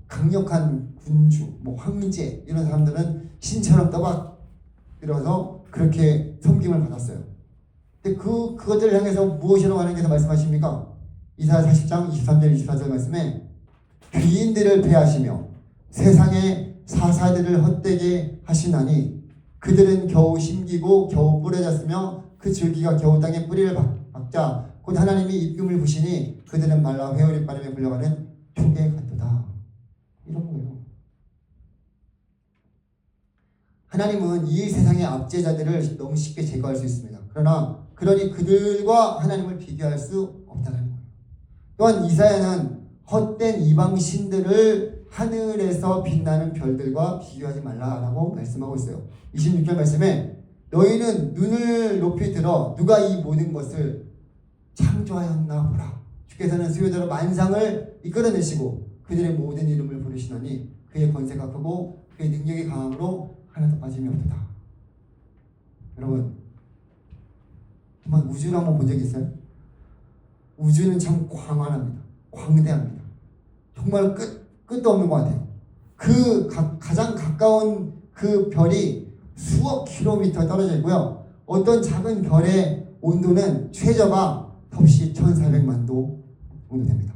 강력한 군주, 황제 이런 사람들은 신처럼 떠받들어서 그렇게 섬김을 받았어요. 근데 그것들을 향해서 무엇이라고 하나님께서 말씀하십니까? 이사야 40장 23절 24절 말씀에 귀인들을 패하시며 세상의 사사들을 헛되게 하시나니 그들은 겨우 심기고 겨우 뿌려졌으며 그 줄기가 겨우 땅에 뿌리를 박자 곧 하나님이 입김을 부시니 그들은 말라 회오리 바람에 불려가는 촉에 같도다. 이런 거예요. 하나님은 이 세상의 압제자들을 너무 쉽게 제거할 수 있습니다. 그러니 그들과 하나님을 비교할 수 없다는 거예요. 또한 이사야는 헛된 이방 신들을 하늘에서 빛나는 별들과 비교하지 말라라고 말씀하고 있어요. 26절 말씀에 너희는 눈을 높이 들어 누가 이 모든 것을 창조하였나 보라. 주께서는 수요대로 만상을 이끌어내시고 그들의 모든 이름을 부르시노니 그의 권세가 크고 그의 능력이 강함으로 하나도 빠짐이 없도다. 여러분, 정말 우주를 한번 본 적 있어요? 우주는 참 광활합니다. 광대합니다. 정말 끝도 없는 것 같아요. 그 가장 가까운 그 별이 수억 킬로미터 떨어져 있고요. 어떤 작은 별의 온도는 최저가 섭씨 1400만 도 정도 됩니다.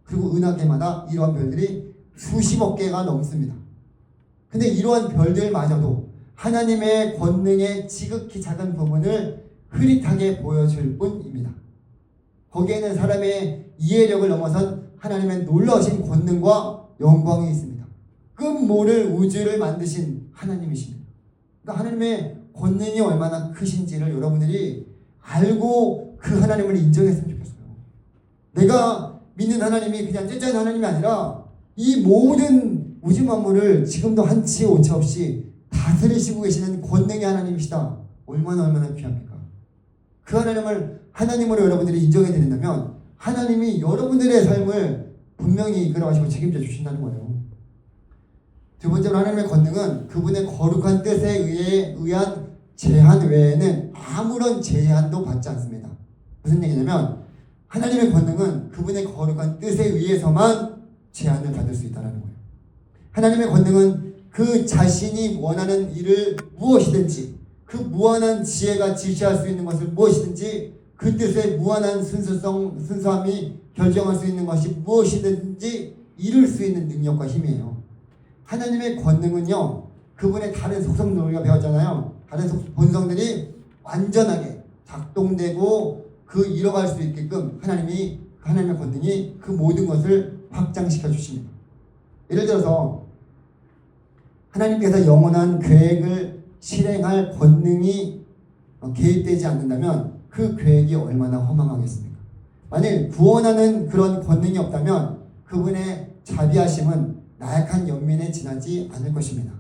그리고 은하계마다 이러한 별들이 수십억 개가 넘습니다. 근데 이러한 별들마저도 하나님의 권능의 지극히 작은 부분을 흐릿하게 보여줄 뿐입니다. 거기에는 사람의 이해력을 넘어선 하나님의 놀라우신 권능과 영광이 있습니다. 끝모를 우주를 만드신 하나님이십니다. 그러니까 하나님의 권능이 얼마나 크신지를 여러분들이 알고 그 하나님을 인정했으면 좋겠어요. 내가 믿는 하나님이 그냥 째짜는 하나님이 아니라 이 모든 우주 만물을 지금도 한치 오차 없이 다스리시고 계시는 권능의 하나님이시다. 얼마나 귀합니까? 그 하나님을 하나님으로 여러분들이 인정해 드린다면 하나님이 여러분들의 삶을 분명히 이끌어가시고 책임져 주신다는 거예요. 두 번째로 하나님의 권능은 그분의 거룩한 뜻에 의한 제한 외에는 아무런 제한도 받지 않습니다. 무슨 얘기냐면 하나님의 권능은 그분의 거룩한 뜻에 의해서만 제한을 받을 수 있다는 거예요. 하나님의 권능은 그 자신이 원하는 일을 무엇이든지 그 무한한 지혜가 지시할 수 있는 것을 무엇이든지 그 뜻의 무한한 순수함이 결정할 수 있는 것이 무엇이든지 이룰 수 있는 능력과 힘이에요. 하나님의 권능은요, 그분의 다른 속성들 우리가 배웠잖아요. 다른 본성들이 완전하게 작동되고 그 이뤄갈 수 있게끔 하나님의 권능이 그 모든 것을 확장시켜 주십니다. 예를 들어서 하나님께서 영원한 계획을 실행할 권능이 개입되지 않는다면 그 계획이 얼마나 허망하겠습니까? 만일 구원하는 그런 권능이 없다면 그분의 자비하심은 나약한 연민에 지나지 않을 것입니다.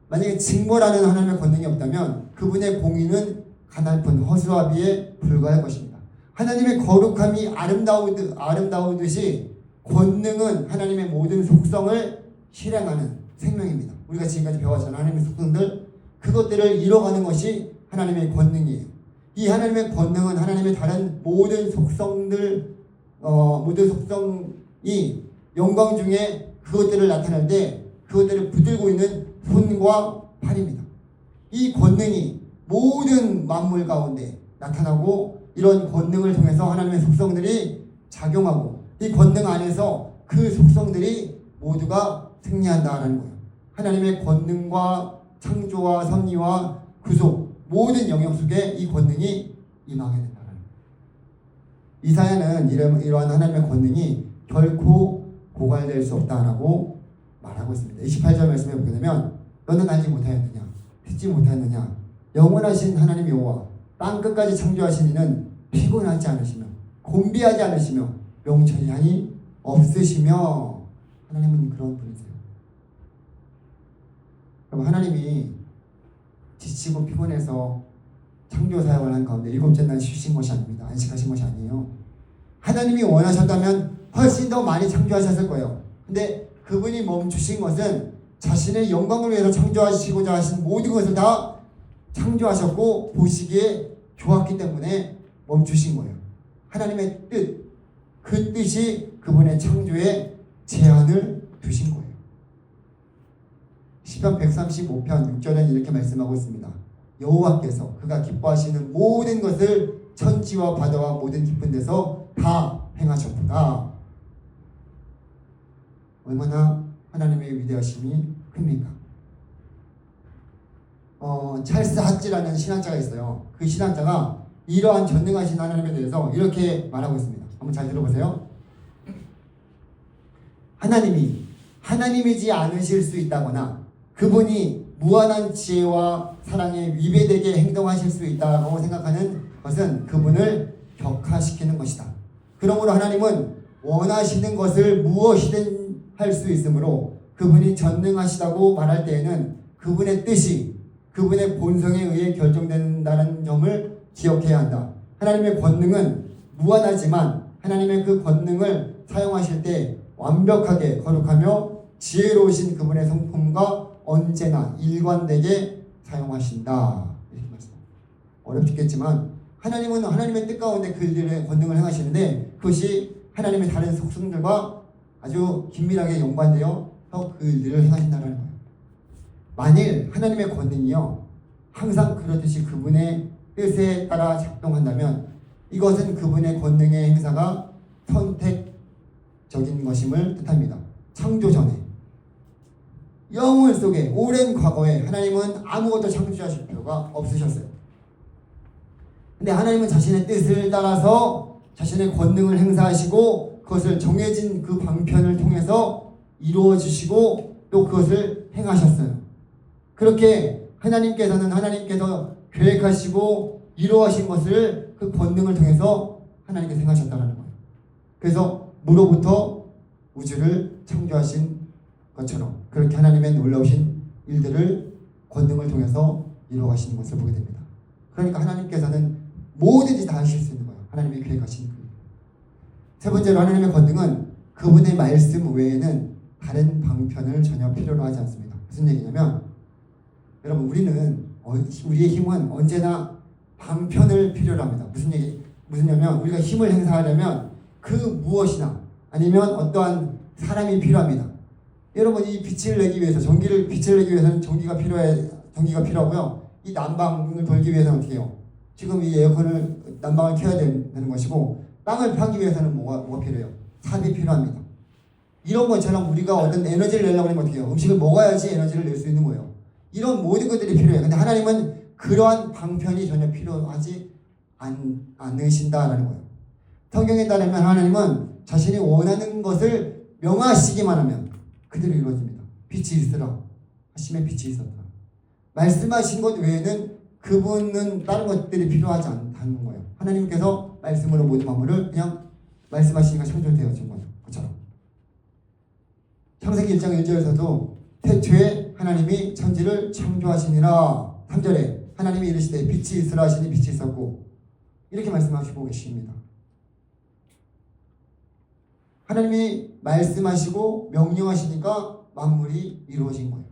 만약에 징벌하는 하나님의 권능이 없다면 그분의 공의는 가냘픈 허수아비에 불과할 것입니다. 하나님의 거룩함이 아름다우듯이 권능은 하나님의 모든 속성을 실행하는 생명입니다. 우리가 지금까지 배웠잖아요. 하나님의 속성들, 그것들을 이뤄가는 것이 하나님의 권능이에요. 이 하나님의 권능은 하나님의 다른 모든 속성이 영광 중에 그것들을 나타낼 때 그것들을 붙들고 있는 손과 팔입니다. 이 권능이 모든 만물 가운데 나타나고 이런 권능을 통해서 하나님의 속성들이 작용하고 이 권능 안에서 그 속성들이 모두가 승리한다는 거예요. 하나님의 권능과 창조와 섭리와 구속 모든 영역 속에 이 권능이 임하게 된다는 거예요. 이사야는 이러한 하나님의 권능이 결코 고갈될 수 없다라고 말하고 있습니다. 28절 말씀에 보게 되면 너는 알지 못하였느냐 듣지 못하였느냐 영원하신 하나님 여호와 땅 끝까지 창조하신 이는 피곤하지 않으시며 곤비하지 않으시며 명철이 없으시며 하나님은 그런 분이세요. 그럼 하나님이 지치고 피곤해서 창조 사역을 한 가운데 일곱째 날 쉬신 것이 아닙니다. 안식하신 것이 아니에요. 하나님이 원하셨다면 훨씬 더 많이 창조하셨을 거예요. 근데 그분이 멈추신 것은 자신의 영광을 위해서 창조하시고자 하신 모든 것을 다 창조하셨고 보시기에 좋았기 때문에 멈추신 거예요. 하나님의 뜻, 그 뜻이 그분의 창조에 제한을 두신 거예요. 시편 135편 6절에는 이렇게 말씀하고 있습니다. 여호와께서 그가 기뻐하시는 모든 것을 천지와 바다와 모든 깊은 데서 다 행하셨구나. 얼마나 하나님의 위대하심이 큽니까? 찰스 핫지라는 신학자가 있어요. 그 신학자가 이러한 전능하신 하나님에 대해서 이렇게 말하고 있습니다. 한번 잘 들어보세요. 하나님이지 않으실 수 있다거나 그분이 무한한 지혜와 사랑에 위배되게 행동하실 수 있다고 생각하는 것은 그분을 격하시키는 것이다. 그러므로 하나님은 원하시는 것을 무엇이든 할 수 있으므로 그분이 전능하시다고 말할 때에는 그분의 뜻이 그분의 본성에 의해 결정된다는 점을 기억해야 한다. 하나님의 권능은 무한하지만 하나님의 그 권능을 사용하실 때 완벽하게 거룩하며 지혜로우신 그분의 성품과 언제나 일관되게 사용하신다. 이렇게 말씀. 어렵겠지만 하나님은 하나님의 뜻 가운데 그 일들의 권능을 행하시는데 그것이 하나님의 다른 속성들과 아주 긴밀하게 연관되어 그 일들을 행하신다는 거예요. 만일 하나님의 권능이요 항상 그렇듯이 그분의 뜻에 따라 작동한다면 이것은 그분의 권능의 행사가 선택적인 것임을 뜻합니다. 창조 전에 영원 속에 오랜 과거에 하나님은 아무것도 창조하실 필요가 없으셨어요. 근데 하나님은 자신의 뜻을 따라서 자신의 권능을 행사하시고 그것을 정해진 그 방편을 통해서 이루어 주시고 또 그것을 행하셨어요. 그렇게 하나님께서 계획하시고 이루어하신 것을 그 권능을 통해서 하나님께서 행하셨다는 거예요. 그래서 무로부터 우주를 창조하신 것처럼 그렇게 하나님의 놀라우신 일들을 권능을 통해서 이루어가시는 것을 보게 됩니다. 그러니까 하나님께서는 뭐든지 다 하실 수 있는 거예요. 하나님이 계획하신 그. 세 번째로 하나님의 권능은 그분의 말씀 외에는 다른 방편을 전혀 필요로 하지 않습니다. 무슨 얘기냐면 여러분 우리의 힘은 언제나 방편을 필요로 합니다. 무슨냐면 우리가 힘을 행사하려면 그 무엇이나 아니면 어떠한 사람이 필요합니다. 여러분 이 빛을 내기 위해서 빛을 내기 위해서는 전기가 필요하고요. 이 난방을 돌기 위해서는 어떻게 해요? 지금 이 에어컨을 난방을 켜야 되는 것이고 땅을 파기 위해서는 뭐가 필요해요? 삽이 필요합니다. 이런 것처럼 우리가 어떤 에너지를 내려고 하면 어떻게 해요? 음식을 먹어야지 에너지를 낼 수 있는 거예요. 이런 모든 것들이 필요해요. 근데 하나님은 그러한 방편이 전혀 필요하지 않으신다라는 거예요. 성경에 따르면 하나님은 자신이 원하는 것을 명하시기만 하면 그대로 이루어집니다. 빛이 있으라 하심에 빛이 있었다. 말씀하신 것 외에는 그분은 다른 것들이 필요하지 않다는 거예요. 하나님께서 말씀으로 모든 만물을 그냥 말씀하시니까 창조되어진 거예요. 그처럼 창세기 1장 1절에서도 태초에 하나님이 천지를 창조하시니라. 3절에 하나님이 이르시되 빛이 있으라 하시니 빛이 있었고 이렇게 말씀하시고 계십니다. 하나님이 말씀하시고 명령하시니까 만물이 이루어진 거예요.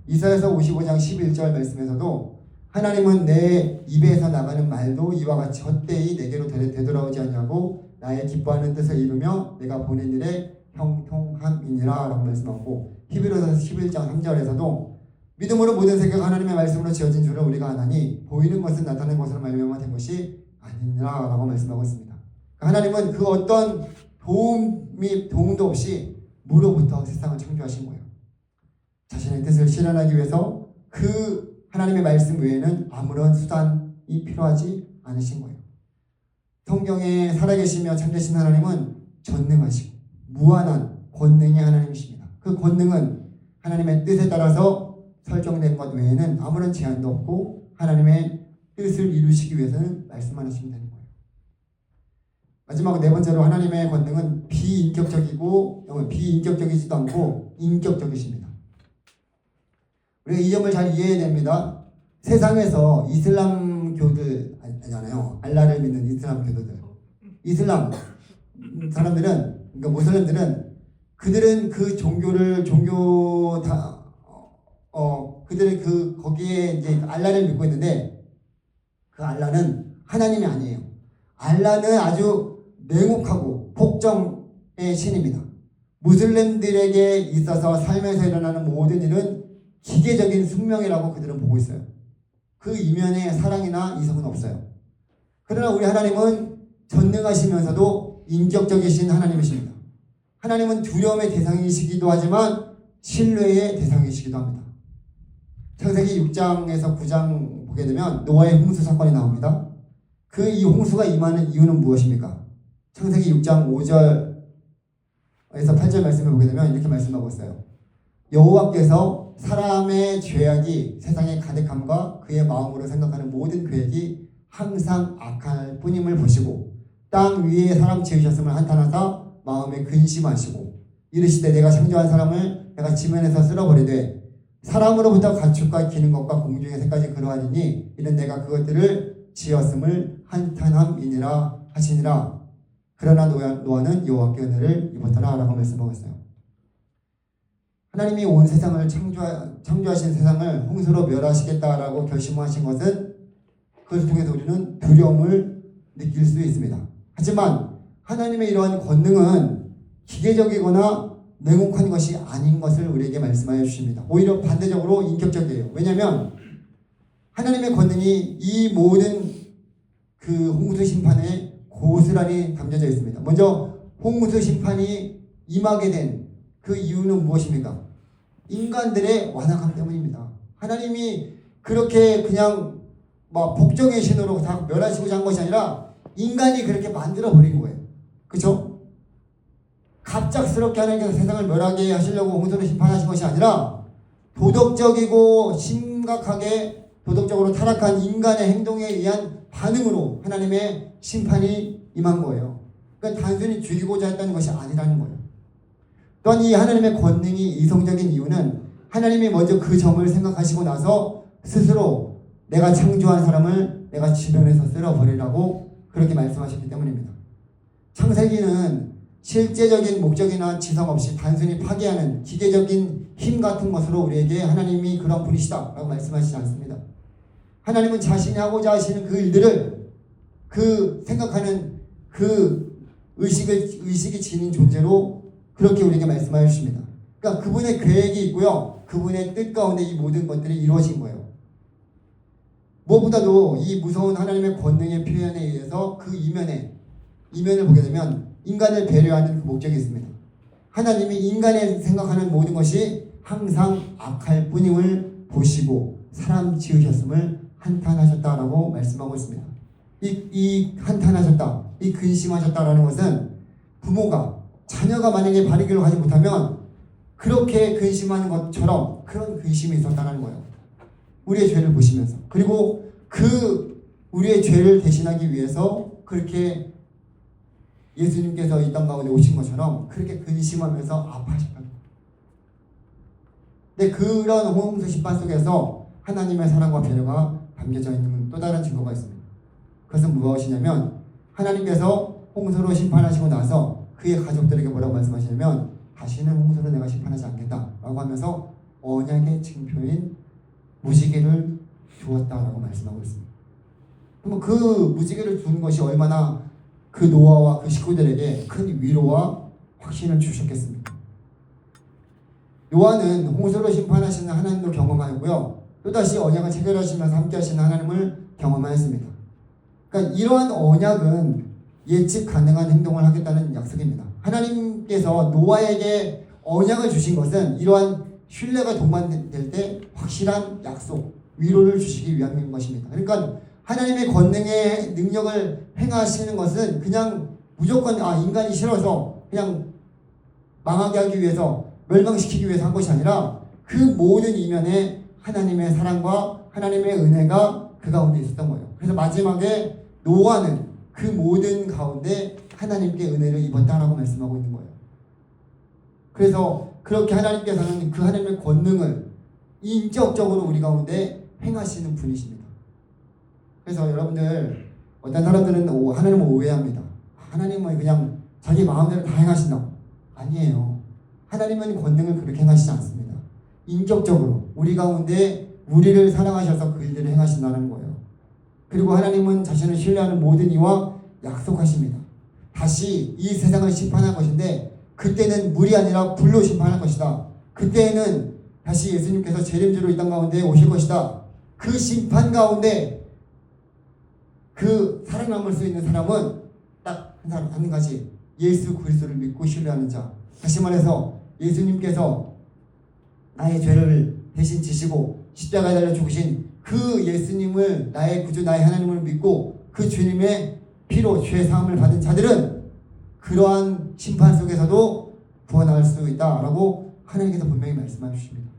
이사야서 55장 11절 말씀에서도 하나님은 내 입에서 나가는 말도 이와 같이 헛되이 내게로 되돌아오지 않냐고 나의 기뻐하는 뜻을 이루며 내가 보낸 일에 형통함이니라 라고 말씀하고 히브리서 11장 3절에서도 믿음으로 모든 세계가 하나님의 말씀으로 지어진 줄을 우리가 아나니 보이는 것은 나타난 것으로 말미암아 된 것이 아니니라 라고 말씀하고 있습니다. 하나님은 그 어떤 도움도 없이 무로부터 세상을 창조하신 거예요. 자신의 뜻을 실현하기 위해서 그 하나님의 말씀 외에는 아무런 수단이 필요하지 않으신 거예요. 성경에 살아계시며 참되신 하나님은 전능하시고 무한한 권능의 하나님이십니다. 그 권능은 하나님의 뜻에 따라서 설정된 것 외에는 아무런 제한도 없고 하나님의 뜻을 이루시기 위해서는 말씀만 하시면 되는 거예요. 마지막 네 번째로 하나님의 권능은 비인격적이지도 않고 인격적이십니다. 우리가 이 점을 잘 이해해야 됩니다. 세상에서 이슬람교들 아니잖아요. 알라를 믿는 이슬람 교도들. 이슬람 사람들은 그러니까 모슬렘들은 그들은 그 그들은 거기에 이제 알라를 믿고 있는데 그 알라는 하나님이 아니에요. 알라는 아주 냉혹하고 폭정의 신입니다. 무슬림들에게 있어서 삶에서 일어나는 모든 일은 기계적인 숙명이라고 그들은 보고 있어요. 그 이면에 사랑이나 이성은 없어요. 그러나 우리 하나님은 전능하시면서도 인격적이신 하나님이십니다. 하나님은 두려움의 대상이시기도 하지만 신뢰의 대상이시기도 합니다. 창세기 6장에서 9장 보게 되면 노아의 홍수 사건이 나옵니다. 그 이 홍수가 임하는 이유는 무엇입니까? 창세기 6장 5절에서 8절 말씀을 보게 되면 이렇게 말씀하고 있어요. 여호와께서 사람의 죄악이 세상에 가득함과 그의 마음으로 생각하는 모든 계획이 항상 악할 뿐임을 보시고 땅 위에 사람 지으셨음을 한탄하사 마음에 근심하시고 이르시되 내가 창조한 사람을 내가 지면에서 쓸어버리되 사람으로부터 가축과 기는 것과 공중의 새까지 그러하리니 이는 내가 그것들을 지었음을 한탄함이니라 하시니라. 그러나 노아는 여호와께 은혜를 입었더라 라고 말씀하고 있어요. 하나님이 온 세상을 창조하신 세상을 홍수로 멸하시겠다라고 결심하신 것은 그것을 통해서 우리는 두려움을 느낄 수 있습니다. 하지만 하나님의 이러한 권능은 기계적이거나 냉혹한 것이 아닌 것을 우리에게 말씀하여 주십니다. 오히려 반대적으로 인격적이에요. 왜냐하면 하나님의 권능이 이 모든 그 홍수 심판에 고스란히 담겨져 있습니다. 먼저 홍수 심판이 임하게 된 그 이유는 무엇입니까? 인간들의 완악함 때문입니다. 하나님이 그렇게 그냥 막 복종의 신으로 다 멸하시고자 한 것이 아니라 인간이 그렇게 만들어 버린 거예요. 그렇죠? 갑작스럽게 하나님께서 세상을 멸하게 하시려고 홍수를 심판하신 것이 아니라 도덕적이고 심각하게 도덕적으로 타락한 인간의 행동에 의한 반응으로 하나님의 심판이 임한 거예요. 그러니까 단순히 죽이고자 했다는 것이 아니라는 거예요. 또한 이 하나님의 권능이 이성적인 이유는 하나님이 먼저 그 점을 생각하시고 나서 스스로 내가 창조한 사람을 내가 지면에서 쓸어버리라고 그렇게 말씀하셨기 때문입니다. 창세기는 실제적인 목적이나 지성 없이 단순히 파괴하는 기계적인 힘 같은 것으로 우리에게 하나님이 그런 분이시다 라고 말씀하시지 않습니다. 하나님은 자신이 하고자 하시는 그 일들을 그 생각하는 그 의식이 지닌 존재로 그렇게 우리에게 말씀하여 주십니다. 그러니까 그분의 계획이 있고요. 그분의 뜻 가운데 이 모든 것들이 이루어진 거예요. 무엇보다도 이 무서운 하나님의 권능의 표현에 의해서 그 이면을 보게 되면 인간을 배려하는 그 목적이 있습니다. 하나님이 인간의 생각하는 모든 것이 항상 악할 뿐임을 보시고 사람 지으셨음을 한탄하셨다라고 말씀하고 있습니다. 이 한탄하셨다, 이 근심하셨다라는 것은 부모가 자녀가 만약에 바르기를 하지 못하면 그렇게 근심하는 것처럼 그런 근심이 있었다는 거예요. 우리의 죄를 보시면서. 그리고 그 우리의 죄를 대신하기 위해서 그렇게 예수님께서 이 땅 가운데 오신 것처럼 그렇게 근심하면서 아파하셨다는 거예요. 근데 그런 홍수 심판 속에서 하나님의 사랑과 배려가 담겨져 있는 또 다른 증거가 있습니다. 그것은 무엇이냐면 하나님께서 홍수로 심판하시고 나서 그의 가족들에게 뭐라고 말씀하시냐면 다시는 홍수로 내가 심판하지 않겠다 라고 하면서 언약의 징표인 무지개를 주었다라고 말씀하고 있습니다. 그럼 그 무지개를 준 것이 얼마나 그 노아와 그 식구들에게 큰 위로와 확신을 주셨겠습니까? 노아는 홍수로 심판하시는 하나님도 경험하였고요. 또다시 언약을 체결하시면서 함께 하시는 하나님을 경험하였습니다. 그러니까 이러한 언약은 예측 가능한 행동을 하겠다는 약속입니다. 하나님께서 노아에게 언약을 주신 것은 이러한 신뢰가 동반될 때 확실한 약속, 위로를 주시기 위함인 것입니다. 그러니까 하나님의 권능의 능력을 행하시는 것은 그냥 무조건 인간이 싫어서 그냥 망하게 하기 위해서 멸망시키기 위해서 한 것이 아니라 그 모든 이면에 하나님의 사랑과 하나님의 은혜가 그 가운데 있었던 거예요. 그래서 마지막에 노아는 그 모든 가운데 하나님께 은혜를 입었다라고 말씀하고 있는 거예요. 그래서 그렇게 하나님께서는 그 하나님의 권능을 인격적으로 우리 가운데 행하시는 분이십니다. 그래서 여러분들 어떤 사람들은 하나님을 오해합니다. 하나님은 그냥 자기 마음대로 다 행하신다. 아니에요. 하나님은 권능을 그렇게 행하시지 않습니다. 인격적으로 우리 가운데 우리를 사랑하셔서 그 일들을 행하신다는 거예요. 그리고 하나님은 자신을 신뢰하는 모든 이와 약속하십니다. 다시 이 세상을 심판할 것인데 그때는 물이 아니라 불로 심판할 것이다. 그때에는 다시 예수님께서 재림주로 이 땅 가운데 오실 것이다. 그 심판 가운데 그 살아남을 수 있는 사람은 딱 한 가지, 예수 그리스도를 믿고 신뢰하는 자. 다시 말해서 예수님께서 나의 죄를 대신 지시고 십자가에 달려 죽으신 그 예수님을 나의 구주 나의 하나님을 믿고 그 그 주님의 피로 죄 사함을 받은 자들은 그러한 심판 속에서도 구원할 수 있다라고 하나님께서 분명히 말씀해 주십니다.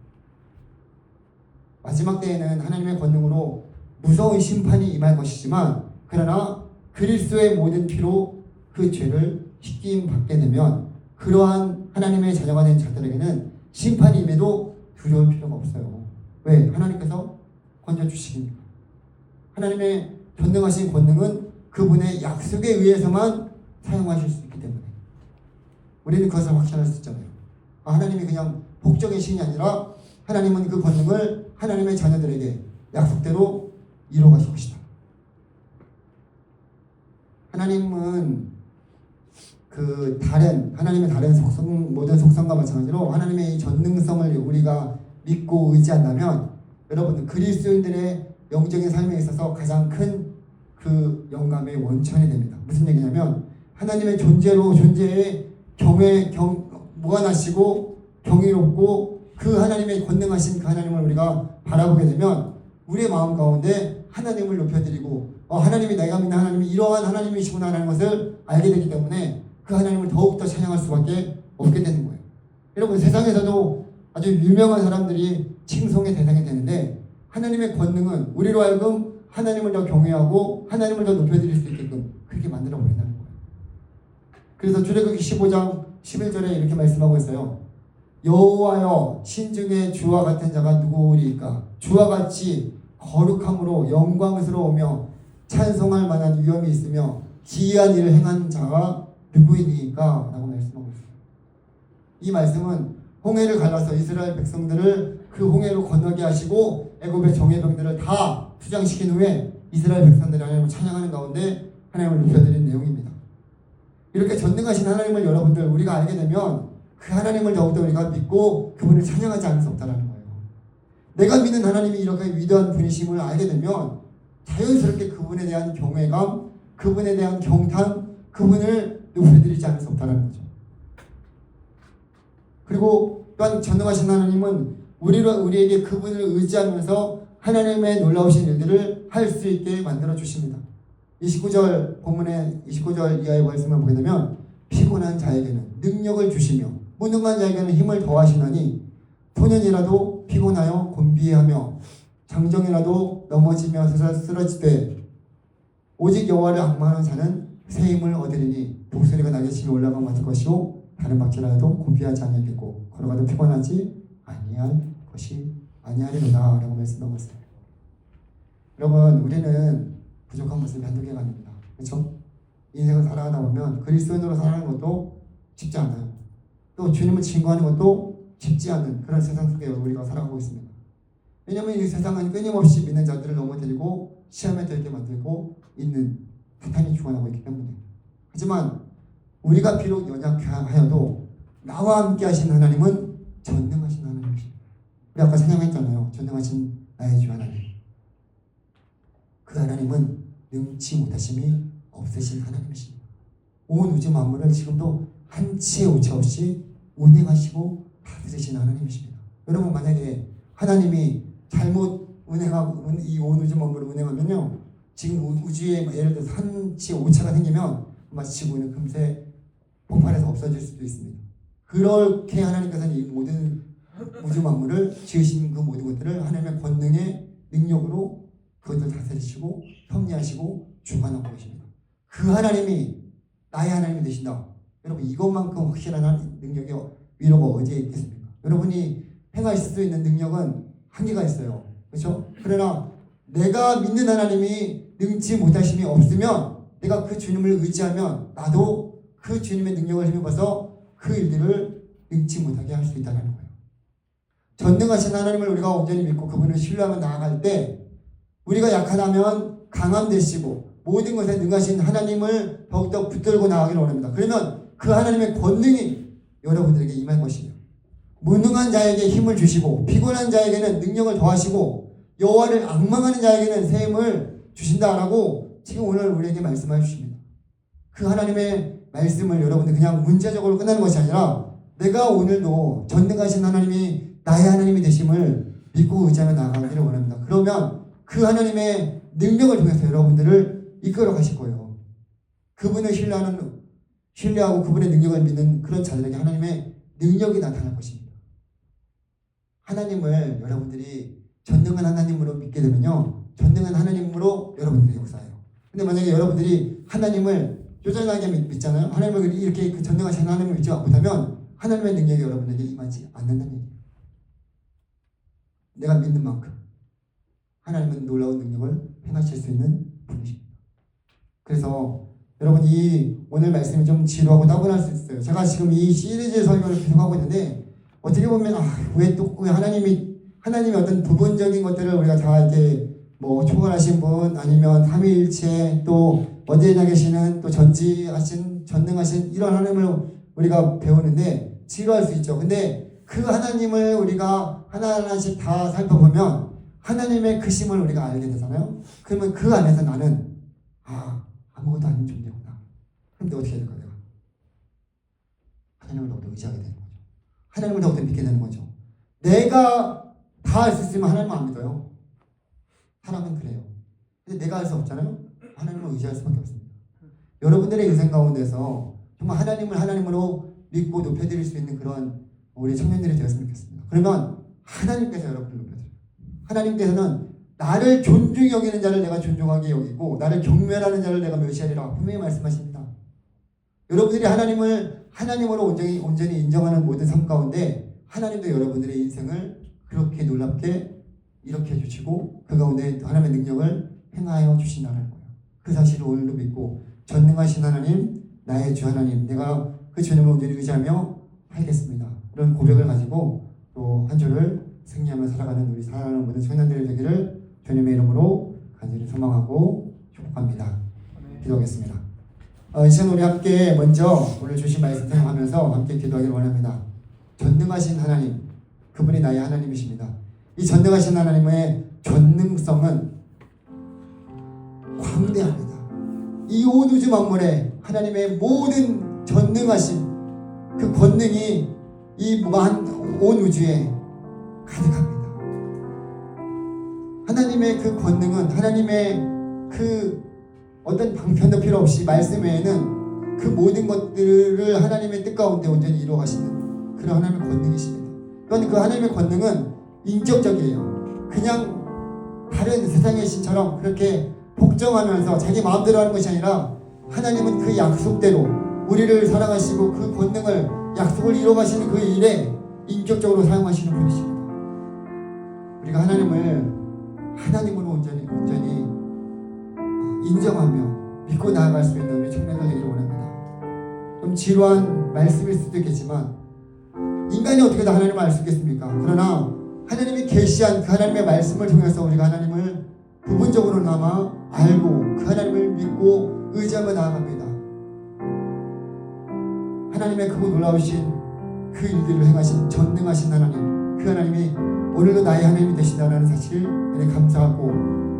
마지막 때에는 하나님의 권능으로 무서운 심판이 임할 것이지만 그러나 그리스도의 모든 피로 그 죄를 씻김 받게 되면 그러한 하나님의 자녀가 된 자들에게는 심판이 임해도 두려울 필요가 없어요. 왜? 하나님께서 건져주시니까. 하나님의 전능하신 권능은 그분의 약속에 의해서만 사용하실 수 있기 때문에 우리는 그것을 확신할 수 있잖아요. 하나님이 그냥 복종의 신이 아니라 하나님은 그 권능을 하나님의 자녀들에게 약속대로 이루어가실 것이다. 하나님은 하나님의 다른 속성, 모든 속성과 마찬가지로 하나님의 이 전능성을 우리가 믿고 의지한다면 여러분 그리스도인들의 영적인 삶에 있어서 가장 큰 그 영감의 원천이 됩니다. 무슨 얘기냐면 하나님의 존재에 무관하시고 경이롭고 그 하나님의 권능하신 그 하나님을 우리가 바라보게 되면 우리의 마음 가운데 하나님을 높여드리고 하나님이 내가 믿는 하나님이 이러한 하나님이시구나 하는 것을 알게 되기 때문에 그 하나님을 더욱더 찬양할 수밖에 없게 되는 거예요. 여러분 세상에서도 아주 유명한 사람들이 칭송의 대상이 되는데 하나님의 권능은 우리로 하여금 하나님을 더 경외하고 하나님을 더 높여드릴 수 있게끔 그렇게 만들어 버린다는 거예요. 그래서 출애굽기 15장 11절에 이렇게 말씀하고 있어요. 여호와여 신중에 주와 같은 자가 누구리까? 주와 같이 거룩함으로 영광스러우며 찬송할 만한 위엄이 있으며 기이한 일을 행한 자가 누구이니까? 라고 말씀하고 있어요. 이 말씀은 홍해를 갈라서 이스라엘 백성들을 그 홍해로 건너게 하시고 애굽의 정예병들을 다 투장시킨 후에 이스라엘 백성들이 하나님을 찬양하는 가운데 하나님을 높여드린 내용입니다. 이렇게 전능하신 하나님을 여러분들 우리가 알게 되면 그 하나님을 더욱더 우리가 믿고 그분을 찬양하지 않을 수 없다는 거예요. 내가 믿는 하나님이 이렇게 위대한 분이심을 알게 되면 자연스럽게 그분에 대한 경외감, 그분에 대한 경탄, 그분을 높여드리지 않을 수 없다는 거죠. 그리고 또한 전능하신 하나님은 우리에게 그분을 의지하면서 하나님의 놀라우신 일들을 할 수 있게 만들어 주십니다. 29절 본문의 29절 이하의 말씀을 보게 되면 피곤한 자에게는 능력을 주시며 무능한 자에게는 힘을 더하시나니 소년이라도 피곤하여 곤비하며 장정이라도 넘어지며 쓰러지되 오직 여호와를 악망하는 자는 새 힘을 얻으리니 독수리가 날개 치며 올라가면 같을 것이요 다른 박질하여도 곤비하지 아니하겠고 걸어가도 피곤하지 아니하리로다 라고 말씀하고 있어요. 여러분 우리는 부족한 모습이 한두 개가 아닙니다. 그렇죠? 인생을 살아가다 보면 그리스도인으로 살아가는 것도 쉽지 않아요. 또 주님을 증거하는 것도 쉽지 않은 그런 세상 속에 우리가 살아가고 있습니다. 왜냐하면 이 세상은 끊임없이 믿는 자들을 넘어뜨리고 시험에 들게 만들고 있는 사탄이 주관하고 있기 때문에. 하지만 우리가 비록 연약하여도 나와 함께 하신 하나님은 전능하신 하나님이십니다. 우리 아까 찬양했잖아요. 전능하신 나의 주 하나님. 그 하나님은 능치 못하심이 없으신 하나님이십니다. 온 우주 만물을 지금도 한치의 오차 없이 운행하시고 다스리시는 하나님이십니다. 여러분 만약에 하나님이 잘못 이 온 우주 만물을 운행하면요, 지금 우주에 예를 들어서 한치의 오차가 생기면 마치 지구는 금세 폭발해서 없어질 수도 있습니다. 그렇게 하나님께서는 이 모든 우주 만물을 지으신 그 모든 것들을 하나님의 권능의 능력으로 그것을 다스리시고 섭리하시고 주관하고 계십니다. 그 하나님이 나의 하나님이 되신다. 여러분 이것만큼 확실한 능력이 위로가 어디에 있겠습니까? 여러분이 행하실 수 있는 능력은 한계가 있어요. 그렇죠? 그러나 내가 믿는 하나님이 능치 못하심이 없으면 내가 그 주님을 의지하면 나도 그 주님의 능력을 힘입어서 그 일들을 능치 못하게 할 수 있다는 거예요. 전능하신 하나님을 우리가 온전히 믿고 그분을 신뢰하며 나아갈 때 우리가 약하다면 강함 되시고 모든 것에 능하신 하나님을 더욱더 붙들고 나아가기를 원합니다. 그러면 그 하나님의 권능이 여러분들에게 임할 것이며 무능한 자에게 힘을 주시고 피곤한 자에게는 능력을 더하시고 여호와를 앙망하는 자에게는 새 힘을 주신다라고 지금 오늘 우리에게 말씀해 주십니다. 그 하나님의 말씀을 여러분들 그냥 문자적으로 끝나는 것이 아니라 내가 오늘도 전능하신 하나님이 나의 하나님이 되심을 믿고 의지하며 나아가기를 원합니다. 그러면 그 하나님의 능력을 통해서 여러분들을 이끌어 가실 거예요. 그분을 신뢰하고 그분의 능력을 믿는 그런 자들에게 하나님의 능력이 나타날 것입니다. 하나님을 여러분들이 전능한 하나님으로 믿게 되면요, 전능한 하나님으로 여러분들이 역사해요. 근데 만약에 여러분들이 하나님을 쪼잔하게 믿잖아요. 하나님을 이렇게 그 전능하신 하나님을 믿지 못하면 하나님의 능력이 여러분에게 임하지 않는다는 얘기예요. 내가 믿는 만큼 하나님은 놀라운 능력을 행하실 수 있는 분이십니다. 그래서 여러분, 이 오늘 말씀이 좀 지루하고 따분할 수 있어요. 제가 지금 이 시리즈 설교를 계속하고 있는데 어떻게 보면 왜 하나님의 어떤 부분적인 것들을 우리가 다 이렇게 뭐 초월하신 분, 아니면 삼위일체, 또 원죄인에 계시는, 또 전지하신, 전능하신 이런 하나님을 우리가 배우는데 지루할 수 있죠. 근데 그 하나님을 우리가 하나하나씩 다 살펴보면 하나님의 크심을 우리가 알게 되잖아요. 그러면 그 안에서 나는 아무것도 아닌 존재구나. 그런데 어떻게 해야 될까요? 내가 하나님을 더욱더 의지하게 되는 거죠. 하나님을 더욱더 믿게 되는 거죠. 내가 다 할 수 있으면 하나님은 안 믿어요. 사람은 그래요. 근데 내가 할 수 없잖아요. 하나님을 의지할 수밖에 없습니다. 여러분들의 인생 가운데서 정말 하나님을 하나님으로 믿고 높여드릴 수 있는 그런 우리 청년들이 되었으면 좋겠습니다. 그러면 하나님께서 여러분을 높여드려요. 하나님께서는 나를 존중히 여기는 자를 내가 존중하게 여기고 나를 경멸하는 자를 내가 멸시하리라 분명히 말씀하십니다. 여러분들이 하나님을 하나님으로 온전히 인정하는 모든 삶 가운데 하나님도 여러분들의 인생을 그렇게 놀랍게 이렇게 해주시고 그 가운데 하나님의 능력을 행하여 주신다는 거예요. 그 사실을 오늘도 믿고 전능하신 하나님, 나의 주 하나님, 내가 그 주님을 온전히 의지하며 살겠습니다. 이런 고백을 가지고 또 한 주를 승리하며 살아가는 우리 사랑하는 모든 청년들이 되기를 주님의 이름으로 간절히 소망하고 축복합니다. 기도하겠습니다. 이 시간 우리 함께 먼저 오늘 주신 말씀 생각하면서 함께 기도하기를 원합니다. 전능하신 하나님, 그분이 나의 하나님이십니다. 이 전능하신 하나님의 전능성은 광대합니다. 이 온 우주 만물에 하나님의 모든 전능하신 그 권능이 이 온 우주에 가득합니다. 하나님의 그 권능은 하나님의 그 어떤 방편도 필요 없이 말씀 외에는 그 모든 것들을 하나님의 뜻 가운데 온전히 이루어가시는 그런 하나님의 권능이십니다. 또한 그 하나님의 권능은 인격적이에요. 그냥 다른 세상의 신처럼 그렇게 복종하면서 자기 마음대로 하는 것이 아니라 하나님은 그 약속대로 우리를 사랑하시고 그 권능을 약속을 이루어가시는 그 일에 인격적으로 사용하시는 분이십니다. 우리가 하나님을 하나님으로 온전히 인정하며 믿고 나아갈 수 있는 우리 청년들 되기를 원합니다. 좀 지루한 말씀일 수도 있겠지만 인간이 어떻게 다 하나님을 알 수 있겠습니까? 그러나 하나님이 계시한 그 하나님의 말씀을 통해서 우리가 하나님을 부분적으로나마 알고 그 하나님을 믿고 의지하며 나아갑니다. 하나님의 크고 놀라우신 그 일들을 행하신 전능하신 하나님, 그 하나님이 오늘도 나의 하나님이 되신다는 사실 감사하고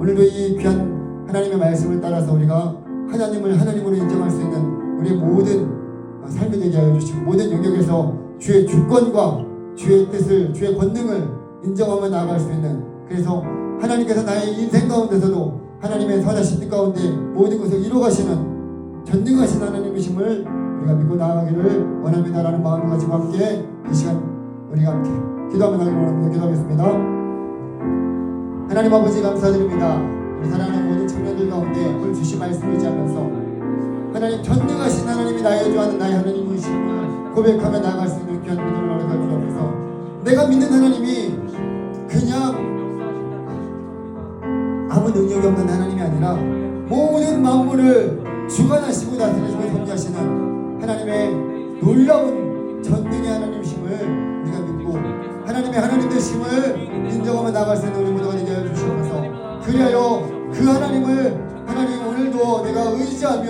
오늘도 이 귀한 하나님의 말씀을 따라서 우리가 하나님을 하나님으로 인정할 수 있는 우리 모든 삶이 되게 하여 주시고 모든 영역에서 주의 주권과 주의 뜻을 주의 권능을 인정하며 나아갈 수 있는, 그래서 하나님께서 나의 인생 가운데서도 하나님의 선하신 뜻 가운데 모든 것을 이루어가시는 전능하신 하나님이심을 우리가 믿고 나아가기를 원합니다라는 마음을 가지고 함께 이 시간 우리가 함께 기도하며 나가기를 원합니다. 기도하겠습니다. 하나님 아버지 감사드립니다. 우리 사랑하는 모든 청년들 가운데 오늘 주신 말씀을 의지하면서 하나님 전능하신 하나님이 나의 주하는 나의 하나님이심을 고백하며 나아갈 수 있는 귀한 믿음을 허락해 주옵소서. 내가 믿는 하나님이 그냥 아무 능력이 없는 하나님이 아니라 모든 만물을 주관하시고 다스리시고 thống治하시는 하나님의 놀라운 전능의 하나님이심을 우리가 믿고 하나님의 하나님 되심을 인정하며 나아갈 수 있는 우리 모두가 되게 하여 주시옵소서. 그리하여 그 하나님을 하나님 오늘도 내가 의지하며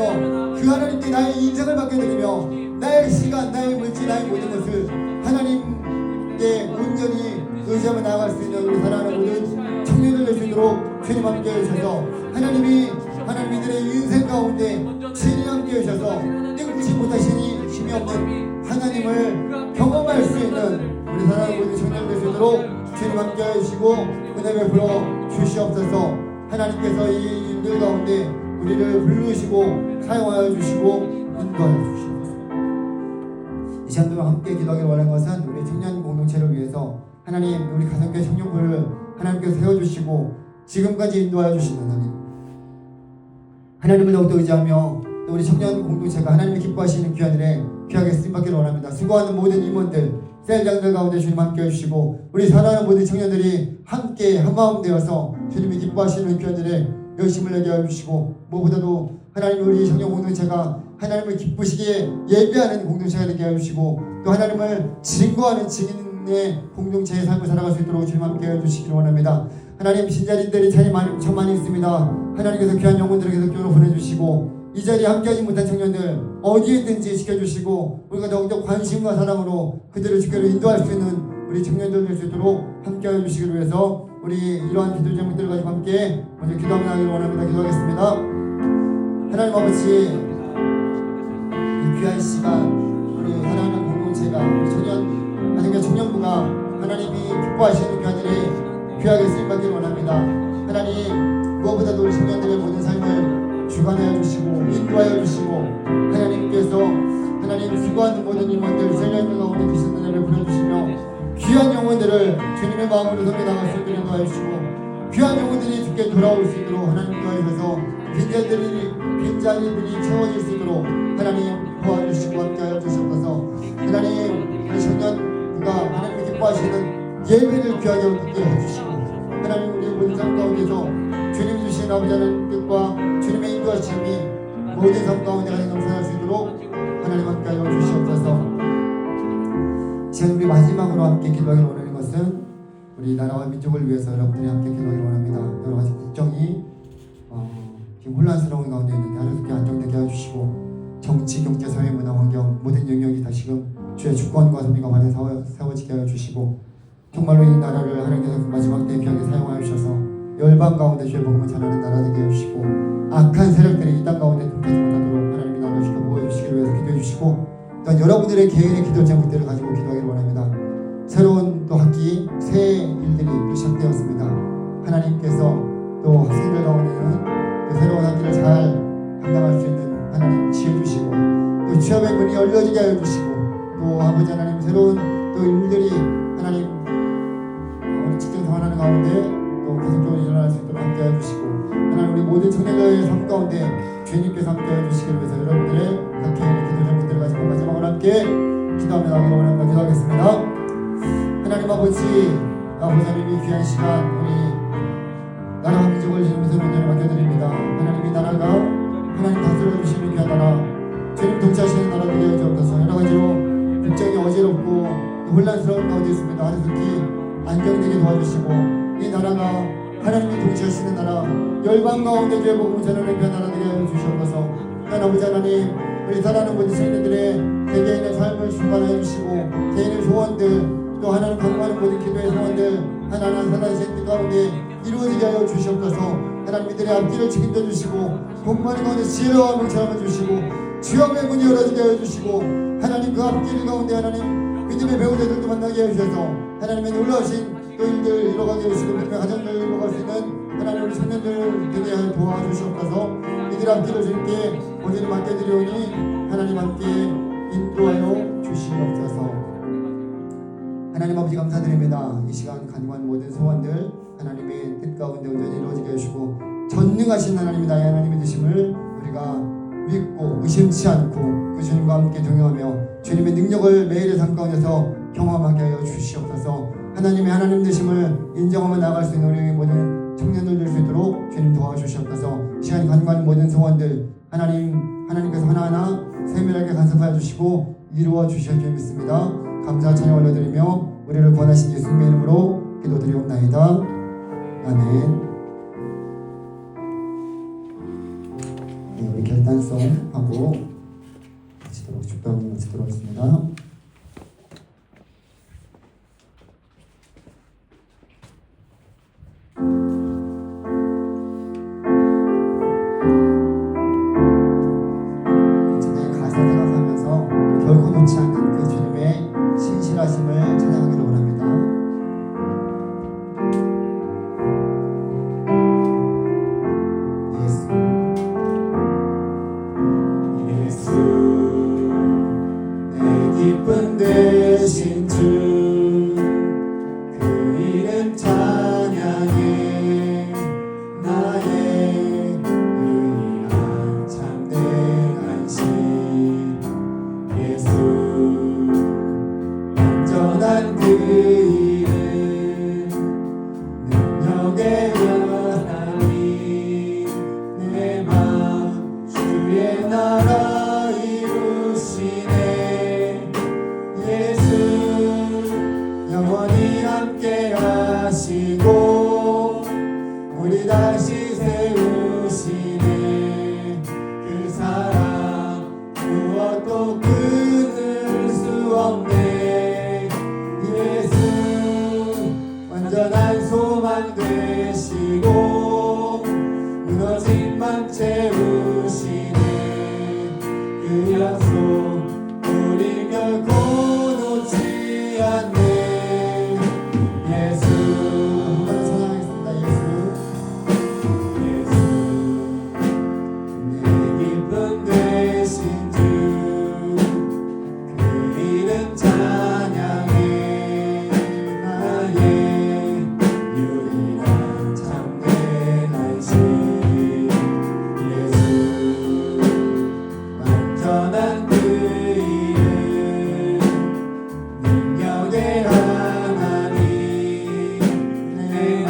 그 하나님께 나의 인생을 맡겨드리며 나의 시간, 나의 물질, 나의 모든 것을 하나님께 온전히 의지하며 나아갈 수 있는 우리 사랑하는 모든 청년들 될 수 있도록 주님 함께 해주셔서 하나님이 하나님들의 인생 가운데 친히 함께 해주셔서 뜬구지 못하시니 힘이 없는 하나님을 경험할 수 있는 우리 사랑하는 모든 청년들 될 수 있도록 주님 함께 해주시고 은혜 베풀어 주시옵소서. 하나님께서 이 일들 가운데 우리를 부르시고 사용하여 주시고 인도하여 주시옵소서. 이 시간 동안 함께 기도하기를 원하는 것은 우리 청년 공동체를 위해서 하나님 우리 가정교회 청년부를 하나님께서 세워주시고 지금까지 인도하여 주신 하나님을 더욱더 의지하며 또 우리 청년 공동체가 하나님이 기뻐하시는 귀한 일에 귀하게 쓰임받기를 원합니다. 수고하는 모든 임원들 셀장들 가운데 주님 함께 해주시고 우리 사랑하는 모든 청년들이 함께 한마음 되어서 주님이 기뻐하시는 귀한 일에 열심을 내게 해주시고 무엇보다도 하나님 우리 청년 공동체가 하나님을 기쁘시기에 예배하는 공동체가 되게 해주시고 또 하나님을 증거하는 증인의 공동체의 삶을 살아갈 수 있도록 주님 함께 해주시기를 원합니다. 하나님 신자들이 참 많이 있습니다. 하나님께서 귀한 영혼들을 계속적으로 보내주시고 이 자리에 함께하지 못한 청년들 어디에 있든지 지켜주시고 우리가 더욱더 관심과 사랑으로 그들을 주께로 인도할 수 있는 우리 청년들 될 수 있도록 함께해 주시기를 위해서 우리 이러한 기도 제목들을 가지고 함께 먼저 기도하며 나가기를 원합니다. 기도하겠습니다. 하나님 아버지 이 귀한 시간 우리 사랑하는 공동체가 우리 청년 하나님의 청년부가 하나님이 기뻐하시는 귀한 일에 귀하게 쓰임받기를 원합니다. 하나님 무엇보다도 우리 청년들의 모든 삶을 주관하여 주시고 인도하여 주시고 하나님께서 하나님 수고하는 모든 임원들 세례들 가운데 계신 은혜를 부려주시며 귀한 영혼들을 주님의 마음으로 섬겨 나갈 수 있도록 인도하여 주시고 귀한 영혼들이 주께 돌아올 수 있도록 하나님 인도하셔서 빈자리들이 채워질 수 있도록 하나님 도와주시고 함께하여 주시옵소서. 하나님 우리 청년부가 하나님을 기뻐하시는 예배를 귀하게 얻게 해주시고 하나님 우리 모든 삶 가운데서 주님이 주신 아버지 하나님 뜻과 주님의 인도하심이 모든 삶 가운데 가장 넘쳐날 수 있도록 하나님 함께하여 주시옵소서. 지금 우리 마지막으로 함께 기도하기를 원하는 것은 우리 나라와 민족을 위해서 여러분들이 함께 기도하기를 원합니다. 여러 가지 국정이 지금 혼란스러운 가운데 있는데 하나님께 안정되게 해주시고 정치, 경제, 사회, 문화, 환경 모든 영역이 다시금 주의 주권과 섭리가 만에 세워지게 하여 주시고 정말로 이 나라를 하나님께서 마지막 때에 귀하게 사용하여 주셔서 열방 가운데 주의 복음을 전하는 나라 되게 해주시고 악한 세력들이 이 땅 가운데 등하지 못하도록 하나님이 나라를 주께 모아주시기를 위해서 기도해 주시고 또한 여러분들의 개인의 기도 제목들을 가지고 기도하기를 원합니다. 새로운 또 학기 새 일들이 또 시작되었습니다. 하나님께서 또 학생들 가운데는 또 새로운 학기를 잘 감당할 수 있는 하나님 지혜 주시고 또 취업의 문이 열려지게 하여 주시고 또 아버지 하나님 새로운 또 일들이 하나님 직장 생활하는 가운데 또 계속적으로 일어날 수 있도록 함께 해주시고 하나님 우리 모든 청년들의 삶 가운데 주님께서 함께 해주시기를 위해서 여러분들의 각 개인의 기도 제목들을 가지고 마지막으로 함께 기도하며 나가기를 원합니다. 기도하겠습니다. 하나님 아버지 하나님이 귀한 시간 우리 나라와 민족을 주님 새로운 자리 맡겨드립니다. 하나님 이 나라가 하나님 다스려 주시는 귀한 나라 주님 통치하시는 나라 되게 해주옵소서. 여러 가지로 국정이 어지럽고 혼란스러운 가운데 있습니다. 하나님께 안정되게 도와주시고 이 나라가 하나님이 통치하시는 나라 열방 가운데 주의 복음을 전하는 귀한 나라 되게 하여 주시옵소서. 하나님 아버지 하나님 우리 사랑하는 모든 시민들의 개개인의 삶을 주관하여 주시고 개인의 소원들 또 하나님 강구하는 모든 기도의 소원들 하나하나 사단신 뜻 가운데 이루어지게 하여 주시옵소서. 하나님 이들의 앞길을 책임져 주시고 공부하는 가운데 지혜와 명철함을 주시고 취업의 문이 열어지게 하여 주시고 하나님 그 앞길 가운데 하나님 믿음의 배우자들도 만나게 해 주셔서 하나님의 놀라우신 또 일들 이뤄가게 해주시고 믿음의 가정들 이뤄갈 수 있는 하나님 우리 청년들 되게 하여 도와주시옵소서. 이들 앞길을 주님께 온전히 맡겨드리오니 하나님 함께 인도하여 주시옵소서. 하나님 아버지 감사드립니다. 이 시간 간구한 모든 소원들 하나님의 뜻 가운데 온전히 이루어지게 해주시고 전능하신 하나님이 나의 하나님의 되심을 우리가 믿고 의심치 않고 그 주님과 함께 동행하며 주님의 능력을 매일의 삶 가운데서 경험하게 하여 주시옵소서. 하나님의 하나님 되심을 인정하며 나아갈 수 있는 우리 모든 청년들 될 수 있도록 주님 도와주시옵소서. 시간 간구하는 모든 소원들 하나님께서 하나하나 세밀하게 간섭하여 주시고 이루어 주실 줄 믿습니다. 감사 찬양 올려드리며 우리를 구원하신 예수님의 이름으로 기도드리옵나이다. 아멘. 네, 우리 결단송 하고 마치도록 축도하고 마치도록 하겠습니다. 가사 생각하면서 결코 놓지 않는 그 주님의 신실하심을 찬양하기를 원합니다. 예수 이름 능력의 하나님 내 맘 주의 나라 이루시네 예수 영원히 함께 하시고 우리 다시 세우시네 그 사랑 무엇도 끊을 수 없네 예수 완전한 소망 되시고 무너진 맘 채우시네 그 약속 우리 결코 놓지 않네 예수 한번 사랑하겠습니다 예수 내 기쁨 되신 주 그 이름 찬양해 나의 유일한 참된 안식 예수 완전한 그 이름 능력의 하나님 내 맘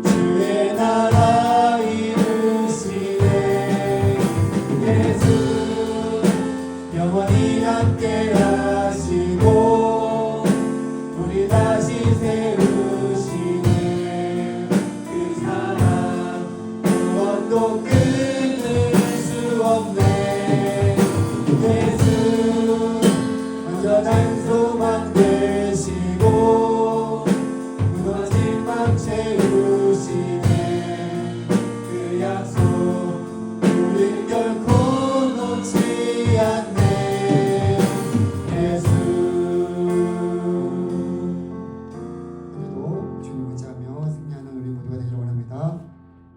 주의 나라 이루시네 예수 영원히 함께 하시고 우리 다시 세우시네 그 사랑 무엇도 끊을 수 없네 예수 완전한 소망 되시고 무너진 맘 채우시네 그 약속 우린 결코 놓지 않네 예수 오늘도 주님을 의지하며 승리하는 우리 모두가 되기를 원합니다.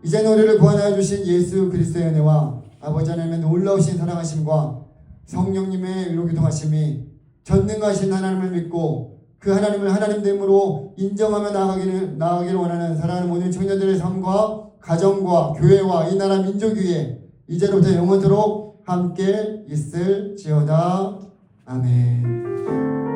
이제 우리를 구원하여 주신 예수 그리스도의 은혜와 아버지 하나님의 놀라우신 사랑하심과 성령님의 위로 교통하심이 전능하신 하나님을 믿고 그 하나님을 하나님됨으로 인정하며 나아가기를 원하는 사랑하는 모든 청년들의 삶과 가정과 교회와 이 나라 민족 위에 이제로부터 영원토록 함께 있을지어다. 아멘.